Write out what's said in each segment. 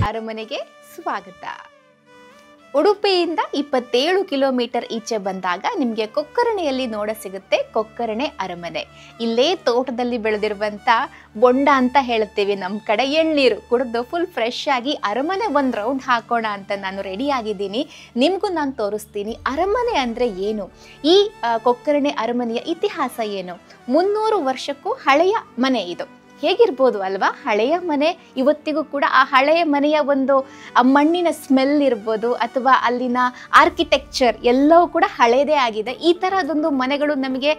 ಅರಮನೆಗೆ ಸ್ವಾಗತ. ಉಡುಪಿಯಿಂದ 27 ಕಿಲೋಮೀಟರ್ ಈಚೆ ಬಂದಾಗ ನಿಮಗೆ ಕೊಕ್ಕರ್ಣೆಯಲ್ಲಿ ನೋಡ ಸಿಗುತ್ತೆ ಕೊಕ್ಕರ್ಣೆ ಅರಮನೆ. ಇಲ್ಲೇ ತೋಟದಲ್ಲಿ ಬೆಳೆದಿರುವಂತ ಬೊಂಡ ಅಂತ ಹೇಳ್ತೀವಿ ನಮ್ಮ ಕಡೆ, ಎಳ್ನೀರು ಕುಡಿದು ಫುಲ್ ಫ್ರೆಶ್ ಆಗಿ ಅರಮನೆ ಒಂದು ರೌಂಡ್ ಹಾಕೋಣ ಅಂತ ನಾನು ರೆಡಿ ಆಗಿದ್ದೀನಿ. ನಿಮಗೂ ನಾನು ತೋರಿಸ್ತೀನಿ ಅರಮನೆ ಅಂದರೆ ಏನು, ಈ ಕೊಕ್ಕರ್ಣೆ ಅರಮನೆಯ ಇತಿಹಾಸ ಏನು. 300 ವರ್ಷಕ್ಕೂ ಹಳೆಯ ಮನೆ ಇದು. ಹೇಗಿರ್ಬೋದು ಅಲ್ವಾ ಹಳೆಯ ಮನೆ, ಇವತ್ತಿಗೂ ಕೂಡ ಆ ಹಳೆಯ ಮನೆಯ ಒಂದು ಮಣ್ಣಿನ ಸ್ಮೆಲ್ ಇರ್ಬೋದು ಅಥವಾ ಅಲ್ಲಿನ ಆರ್ಕಿಟೆಕ್ಚರ್ ಎಲ್ಲವೂ ಕೂಡ ಹಳೆಯದೇ ಆಗಿದೆ. ಈ ಥರದೊಂದು ಮನೆಗಳು ನಮಗೆ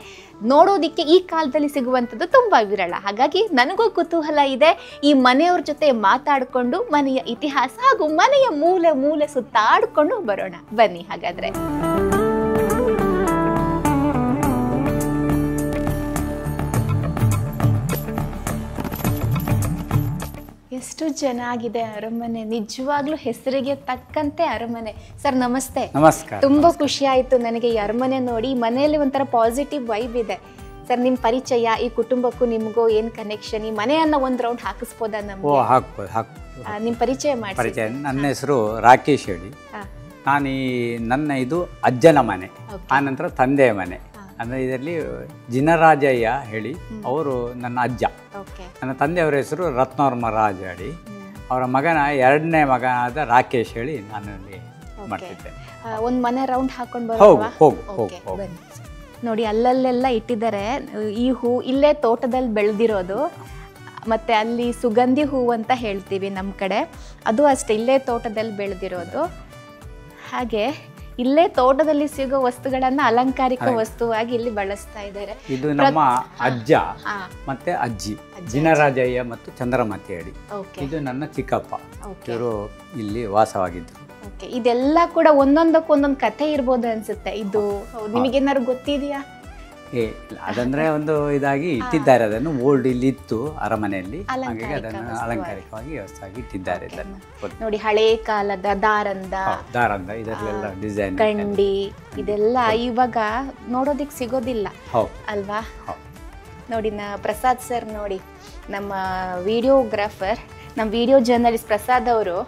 ನೋಡೋದಿಕ್ಕೆ ಈ ಕಾಲದಲ್ಲಿ ಸಿಗುವಂಥದ್ದು ತುಂಬ ವಿರಳ. ಹಾಗಾಗಿ ನನಗೂ ಕುತೂಹಲ ಇದೆ ಈ ಮನೆಯವ್ರ ಜೊತೆ ಮಾತಾಡಿಕೊಂಡು ಮನೆಯ ಇತಿಹಾಸ ಹಾಗೂ ಮನೆಯ ಮೂಲೆ ಮೂಲೆ ಸುತ್ತಾಡಿಕೊಂಡು ಬರೋಣ. ಬನ್ನಿ ಹಾಗಾದರೆ. ಎಷ್ಟು ಚೆನ್ನಾಗಿದೆ ಅರಮನೆ, ನಿಜವಾಗ್ಲೂ ಹೆಸರಿಗೆ ತಕ್ಕಂತೆ ಅರಮನೆ. ಸರ್ ನಮಸ್ತೆ. ನಮಸ್ಕಾರ. ತುಂಬಾ ಖುಷಿ ಆಯ್ತು ನನಗೆ ಈ ಅರಮನೆ ನೋಡಿ. ಮನೆಯಲ್ಲಿ ಒಂಥರ ಪಾಸಿಟಿವ್ ವೈಬ್ ಇದೆ. ಸರ್ ನಿಮ್ಮ ಪರಿಚಯ, ಈ ಕುಟುಂಬಕ್ಕೂ ನಿಮಗೂ ಏನ್ ಕನೆಕ್ಷನ್, ಈ ಮನೆಯನ್ನ ಒಂದ್ ರೌಂಡ್ ಹಾಕಿಸ್ಬೋದಾ ನಮ್ಗೆ? ನಿಮ್ಮ ಪರಿಚಯ ಮಾಡಿ. ನನ್ನ ಹೆಸರು ರಾಕೇಶ್ ಹೇಳಿ. ನನ್ನ ಇದು ಅಜ್ಜನ ಮನೆ, ಆನಂತರ ತಂದೆಯ ಮನೆ. ಅಂದರೆ ಇದರಲ್ಲಿ ಜಿನರಾಜಯ್ಯ ಹೇಳಿ ಅವರು ನನ್ನ ಅಜ್ಜ. ನನ್ನ ತಂದೆಯವರ ಹೆಸರು ರತ್ನವರ್ಮ ರಾಜ್ ಹೇಳಿ. ಅವರ ಮಗನ 2ನೇ ಮಗನಾದ ರಾಕೇಶ್ ಹೇಳಿ ನಾನು ಇಲ್ಲಿ ಮಾಡ್ತಿದ್ದೆ. ಒಂದು ಮನೆ ರೌಂಡ್ ಹಾಕೊಂಡು ಹೋಗು ನೋಡಿ. ಅಲ್ಲಲ್ಲೆಲ್ಲ ಇಟ್ಟಿದ್ದಾರೆ ಈ ಹೂ, ಇಲ್ಲೇ ತೋಟದಲ್ಲಿ ಬೆಳೆದಿರೋದು. ಮತ್ತೆ ಅಲ್ಲಿ ಸುಗಂಧಿ ಹೂ ಅಂತ ಹೇಳ್ತೀವಿ ನಮ್ಮ ಕಡೆ, ಅದು ಅಷ್ಟೇ ಇಲ್ಲೇ ತೋಟದಲ್ಲಿ ಬೆಳೆದಿರೋದು. ಹಾಗೆ ಇಲ್ಲೇ ತೋಟದಲ್ಲಿ ಸಿಗೋ ವಸ್ತುಗಳನ್ನ ಅಲಂಕಾರಿಕ ವಸ್ತುವಾಗಿ ಇಲ್ಲಿ ಬಳಸ್ತಾ ಇದ್ದಾರೆ. ಇದು ನಮ್ಮ ಅಜ್ಜ ಮತ್ತೆ ಅಜ್ಜಿ ಜಿನರಾಜಯ್ಯ ಮತ್ತು ಚಂದ್ರಮತಿ ಹೇಳಿ. ಇದು ನನ್ನ ಚಿಕ್ಕಪ್ಪ, ಇವರು ಇಲ್ಲಿ ವಾಸವಾಗಿದ್ರು. ಇದೆಲ್ಲ ಕೂಡ ಒಂದೊಂದಕ್ಕೂ ಒಂದೊಂದು ಕಥೆ ಇರ್ಬೋದು ಅನ್ಸುತ್ತೆ. ಇದು ನಿಮಗೇನಾದ್ರು ಗೊತ್ತಿದೆಯಾ? ಅದಂದ್ರೆ ಒಂದು ಇದಾಗಿ ಇಟ್ಟಿದ್ದಾರೆ, ಅದನ್ನು ಓಲ್ಡ್ ಇಲ್ಲಿ ಇತ್ತು ಅರಮನೆಯಲ್ಲಿ, ಹಾಗಾಗಿ ಅದನ್ನು ಅಲಂಕಾರಿಕವಾಗಿ ವ್ಯವಸ್ಥೆಯಾಗಿ ಇಟ್ಟಿದ್ದಾರೆ. ನೋಡಿ ಹಳೆ ಕಾಲದ ದಾರಂದ ಇದರಲ್ಲೆಲ್ಲ ಡಿಸೈನ್ ಕಂಡಿ ಇದೆಲ್ಲ ಇವಾಗ ನೋಡೋದಿಕ್ ಸಿಗೋದಿಲ್ಲ ಅಲ್ವಾ? ನೋಡಿ ಪ್ರಸಾದ್ ಸರ್ ನೋಡಿ, ನಮ್ಮ ವಿಡಿಯೋಗ್ರಾಫರ್, ನಮ್ಮ ವಿಡಿಯೋ ಜರ್ನಲಿಸ್ಟ್ ಪ್ರಸಾದ್ ಅವರು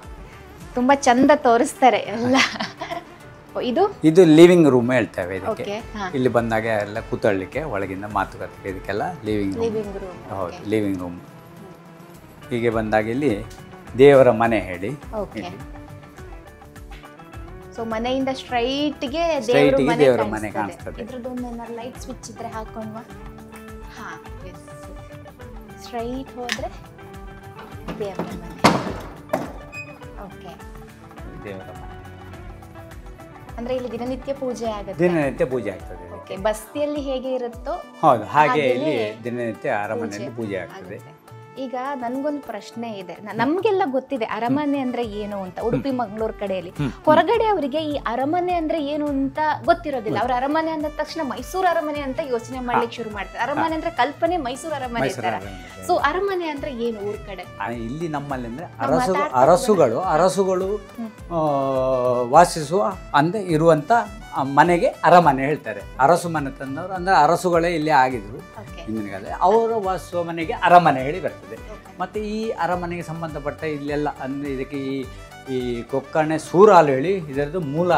ತುಂಬಾ ಚಂದ ತೋರಿಸ್ತಾರೆ ಎಲ್ಲ. ಇದು ಲಿವಿಂಗ್ ರೂಮ್ ಹೇಳ್ತೇವೆ ಇದಕ್ಕೆ. ಇಲ್ಲಿ ಬಂದಾಗ ಎಲ್ಲ ಕೂತಳ್ಳಿಕ್ಕೆ, ಒಳಗಿಂದ ಮಾತುಕತೆ, ಇದಕ್ಕೆಲ್ಲ ಲಿವಿಂಗ್ ರೂಮ್. ಹೌದು, ಲಿವಿಂಗ್ ರೂಮ್. ಹೀಗೆ ಬಂದಾಗ ಇಲ್ಲಿ ದೇವರ ಮನೆ ಹೇಳಿ. ಸೊ ಮನೆಯಿಂದ ಸ್ಟ್ರೈಟ್ಗೆ ದೇವರ ಮನೆ ಕಾಣಿಸ್ತದೆ. ಇದ್ರದ್ದೊಂದು ಏನಾದ್ರು ಲೈಟ್ ಸ್ವಿಚ್ ಇದ್ರೆ ಹಾಕೊಂಡ್ವಾ? ಹಾ, ಸ್ಟ್ರೈಟ್ ಹೋದ್ರೆ ದೇವರ ಮನೆ. ಓಕೆ, ದೇವರ ಮನೆ ಅಂದ್ರೆ ಇಲ್ಲಿ ದಿನನಿತ್ಯ ಪೂಜೆ ಆಗುತ್ತೆ. ದಿನನಿತ್ಯ ಪೂಜೆ ಆಗ್ತದೆ. ಓಕೆ, ಬಸ್ತಿಯಲ್ಲಿ ಹೇಗೆ ಇರುತ್ತೋ ಹೌದು, ಹಾಗೆ ಇಲ್ಲಿ ದಿನನಿತ್ಯ ಅರಮನೆಯಲ್ಲಿ ಪೂಜೆ ಆಗ್ತದೆ. ಈಗ ನನ್ಗೊಂದು ಪ್ರಶ್ನೆ ಇದೆ. ನಮ್ಗೆಲ್ಲ ಗೊತ್ತಿದೆ ಅರಮನೆ ಅಂದ್ರೆ ಏನು ಅಂತ, ಉಡುಪಿ ಮಂಗಳೂರು ಕಡೆಯಲ್ಲಿ. ಹೊರಗಡೆ ಅವರಿಗೆ ಈ ಅರಮನೆ ಅಂದ್ರೆ ಏನು ಅಂತ ಗೊತ್ತಿರೋದಿಲ್ಲ. ಅವ್ರ ಅರಮನೆ ಅಂದ ತಕ್ಷಣ ಮೈಸೂರು ಅರಮನೆ ಅಂತ ಯೋಚನೆ ಮಾಡ್ಲಿಕ್ಕೆ ಶುರು ಮಾಡ್ತಾರೆ. ಅರಮನೆ ಅಂದ್ರೆ ಕಲ್ಪನೆ ಮೈಸೂರು ಅರಮನೆ ತರ. ಸೊ ಅರಮನೆ ಅಂದ್ರೆ ಏನು ಊರ್ ಕಡೆ? ಇಲ್ಲಿ ನಮ್ಮಲ್ಲಿ ಅಂದ್ರೆ ಅರಸುಗಳು ವಾಸಿಸುವ ಅಂದ್ರೆ ಇರುವಂತ ಮನೆಗೆ ಅರಮನೆ ಹೇಳ್ತಾರೆ. ಅರಸು ಮನೆ ತಂದವರು ಅಂದ್ರೆ ಅರಸುಗಳೇ ಇಲ್ಲೇ ಆಗಿದ್ರು ಹಿಂದಿನ ಕಾಲದಲ್ಲಿ, ಅವರ ವಾಸಿಸುವ ಮನೆಗೆ ಅರಮನೆ ಹೇಳಿ ಬರ್ತದೆ. ಮತ್ತು ಈ ಅರಮನೆಗೆ ಸಂಬಂಧಪಟ್ಟ ಇಲ್ಲೆಲ್ಲ ಅಂದರೆ ಇದಕ್ಕೆ ಈ ಕೊಕ್ಕರ್ಣೆ ಸೂರಾಲು ಹೇಳಿ ಇದರದ್ದು ಮೂಲ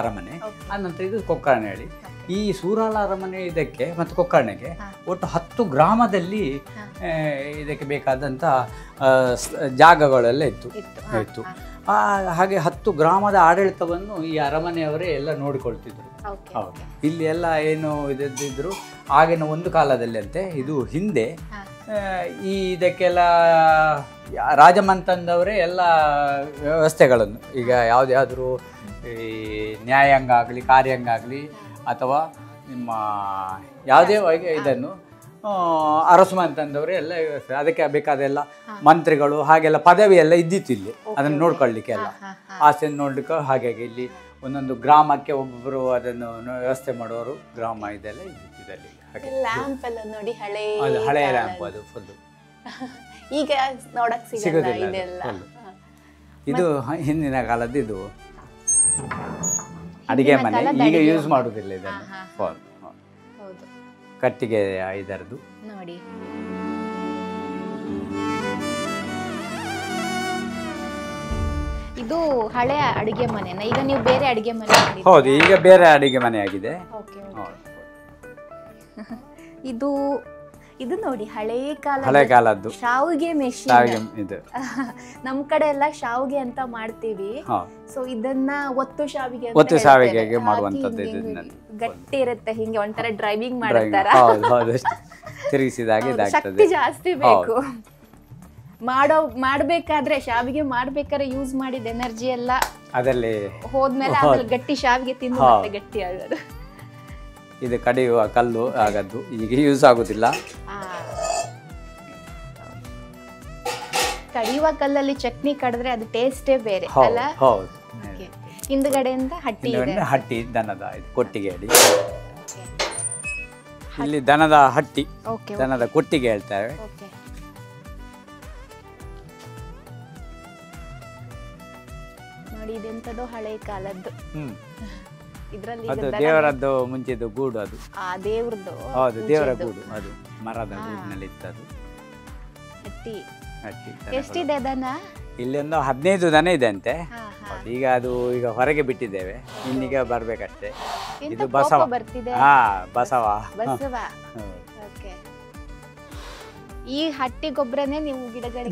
ಅರಮನೆ. ಆನಂತರ ಇದು ಕೊಕ್ಕರ್ಣೆ ಹೇಳಿ. ಈ ಸೂರಾಲ ಅರಮನೆ ಇದಕ್ಕೆ ಮತ್ತು ಕೊಕ್ಕರ್ಣೆಗೆ ಒಟ್ಟು 10 ಗ್ರಾಮದಲ್ಲಿ ಇದಕ್ಕೆ ಬೇಕಾದಂಥ ಜಾಗಗಳೆಲ್ಲ ಇತ್ತು. ಹಾಗೆ 10 ಗ್ರಾಮದ ಆಡಳಿತವನ್ನು ಈ ಅರಮನೆಯವರೇ ಎಲ್ಲ ನೋಡಿಕೊಳ್ತಿದ್ರು. ಹೌದು, ಇಲ್ಲಿ ಎಲ್ಲ ಏನು ಇದ್ದಿದ್ರು ಆಗಿನ ಒಂದು ಕಾಲದಲ್ಲಿ ಅಂತೆ. ಇದು ಹಿಂದೆ ಈ ಇದಕ್ಕೆಲ್ಲ ರಾಜಮಂತಂದವರೇ ಎಲ್ಲ ವ್ಯವಸ್ಥೆಗಳನ್ನು, ಈಗ ಯಾವುದಾದ್ರೂ ಈ ನ್ಯಾಯಾಂಗ ಆಗಲಿ ಕಾರ್ಯಾಂಗ ಆಗಲಿ ಅಥವಾ ನಿಮ್ಮ ಯಾವುದೇ ಇದನ್ನು ಅರಸುಮಂತಂದವರೇ ಎಲ್ಲ ಅದಕ್ಕೆ ಬೇಕಾದೆಲ್ಲ ಮಂತ್ರಿಗಳು ಹಾಗೆಲ್ಲ ಪದವಿ ಎಲ್ಲ ಇದ್ದಿತ್ತು ಇಲ್ಲಿ, ಅದನ್ನು ನೋಡ್ಕೊಳ್ಳಿಕ್ಕೆ ಎಲ್ಲ ಆಸೆಯನ್ನು ನೋಡ್ಲಿಕ್ಕೆ. ಹಾಗಾಗಿ ಇಲ್ಲಿ ಒಂದೊಂದು ಗ್ರಾಮಕ್ಕೆ ಒಬ್ಬೊಬ್ಬರು ಅದನ್ನು ವ್ಯವಸ್ಥೆ ಮಾಡೋರು ಗ್ರಾಮ ಇದೆಲ್ಲ ಇದ್ದಿತ್ತು ಅಲ್ಲಿ. ಹಳೆಯ ಲ್ಯಾಂಪ್ ಅದು ಫುಲ್ ಈಗ ನೋಡಕ್ ಸಿಗೋದಿಲ್ಲ. ಇದು ಹಿಂದಿನ ಕಾಲದ್ದು, ಇದು ಅಡಿಗೆ ಮನೆ, ಈಗ ಯೂಸ್ ಮಾಡುವುದಿಲ್ಲ ಇದನ್ನು. ಕಟ್ಟಿಗೆ ಇದರದು ನೋಡಿ. ಇದು ಹಳೆ ಅಡಿಗೆ ಮನೆನಾ? ಈಗ ನೀವು ಬೇರೆ ಅಡಿಗೆ ಮನೆ ಮಾಡಿದ್ದೀರಾ? ಹೌದು, ಈಗ ಬೇರೆ ಅಡಿಗೆ ಮನೆ ಆಗಿದೆ. ಓಕೆ ಇದು ಇದು ನೋಡಿ ಹಳೆ ಕಾಲದ್ದು ಶಾವಿಗೆ ಮೆಷಿನ್. ಇದು ನಮ್ ಕಡೆ ಎಲ್ಲ ಶಾವಿಗೆ ಅಂತ ಮಾಡ್ತೀವಿ. ಸೊ ಇದನ್ನ ಒತ್ತು ಶಾವಿಗೆ ಮಾಡುವಂತದ್ದು. ಗಟ್ಟಿ ಇರುತ್ತೆ, ಹಿಂಗೆ ಒಂಥರ ಡ್ರೈವಿಂಗ್ ಮಾಡ್ತಾರ. ತಿರುಗಿಸಿದಾಗ ಶಕ್ತಿ ಜಾಸ್ತಿ ಬೇಕು. ಮಾಡ್ಬೇಕಾದ್ರೆ ಶಾವಿಗೆ ಮಾಡ್ಬೇಕಾದ್ರೆ ಯೂಸ್ ಮಾಡಿದ ಎನರ್ಜಿ ಎಲ್ಲ ಅದರಲ್ಲಿ ಹೋದ್ಮೇಲೆ ಆಮೇಲೆ ಗಟ್ಟಿ ಶಾವಿಗೆ ತಿಂದು ಮತ್ತೆ ಗಟ್ಟಿ ಆಗೋದು. ಇದು ಕಡಿಯುವ ಕಲ್ಲು ಆಗದ್ದು ಈಗ ಯೂಸ್ ಆಗುದಿಲ್ಲ. ಕಡಿಯುವ ಕಲ್ಲಲ್ಲಿ ಚಟ್ನಿ ಕಡಿದ್ರೆ ಅದು ಟೇಸ್ಟೇ ಬೇರೆ ಅಲ್ಲ? ಹೌದು. ಹಿಂದ್ಗಡೆಯಿಂದ ಹಟ್ಟಿ ಹಟ್ಟಿ ದನದ ಕೊಟ್ಟಿಗೆ ಅಡಿ. ಇಲ್ಲಿ ದನದ ಹಟ್ಟಿ, ದನದ ಕೊಟ್ಟಿಗೆ ಹೇಳ್ತಾರೆ. ನೋಡಿ ಇದೆಂತದೋ ಹಳೆ ಕಾಲದ್ದು. ಇದ್ರಲ್ಲಿ ದೇವರದ್ದು ಮುಂಚೆದು ಗೂಡು ಅದು. ದೇವ್ರದ್ದು. ಹೌದು, ದೇವರ ಗೂಡು ಅದು ಮರದ ಗೂಡಿನಲ್ಲಿ ಇತ್ತದು. ಹಟ್ಟಿ. ಎಷ್ಟಿದೆ ದನ? ಇಲ್ಲಿ ಒಂದು 15 ದನ ಇದೆ ಅಂತೆ. ಈಗ ಅದು ಈಗ ಹೊರಗೆ ಬಿಟ್ಟಿದ್ದೇವೆ, ಇನ್ನೀಗ ಬರ್ಬೇಕಷ್ಟೇ. ಇದು ಬಸವ. ಬಸವ. ಈ ಹಟ್ಟಿ ಗೊಬ್ಬರನೇ ನೀವು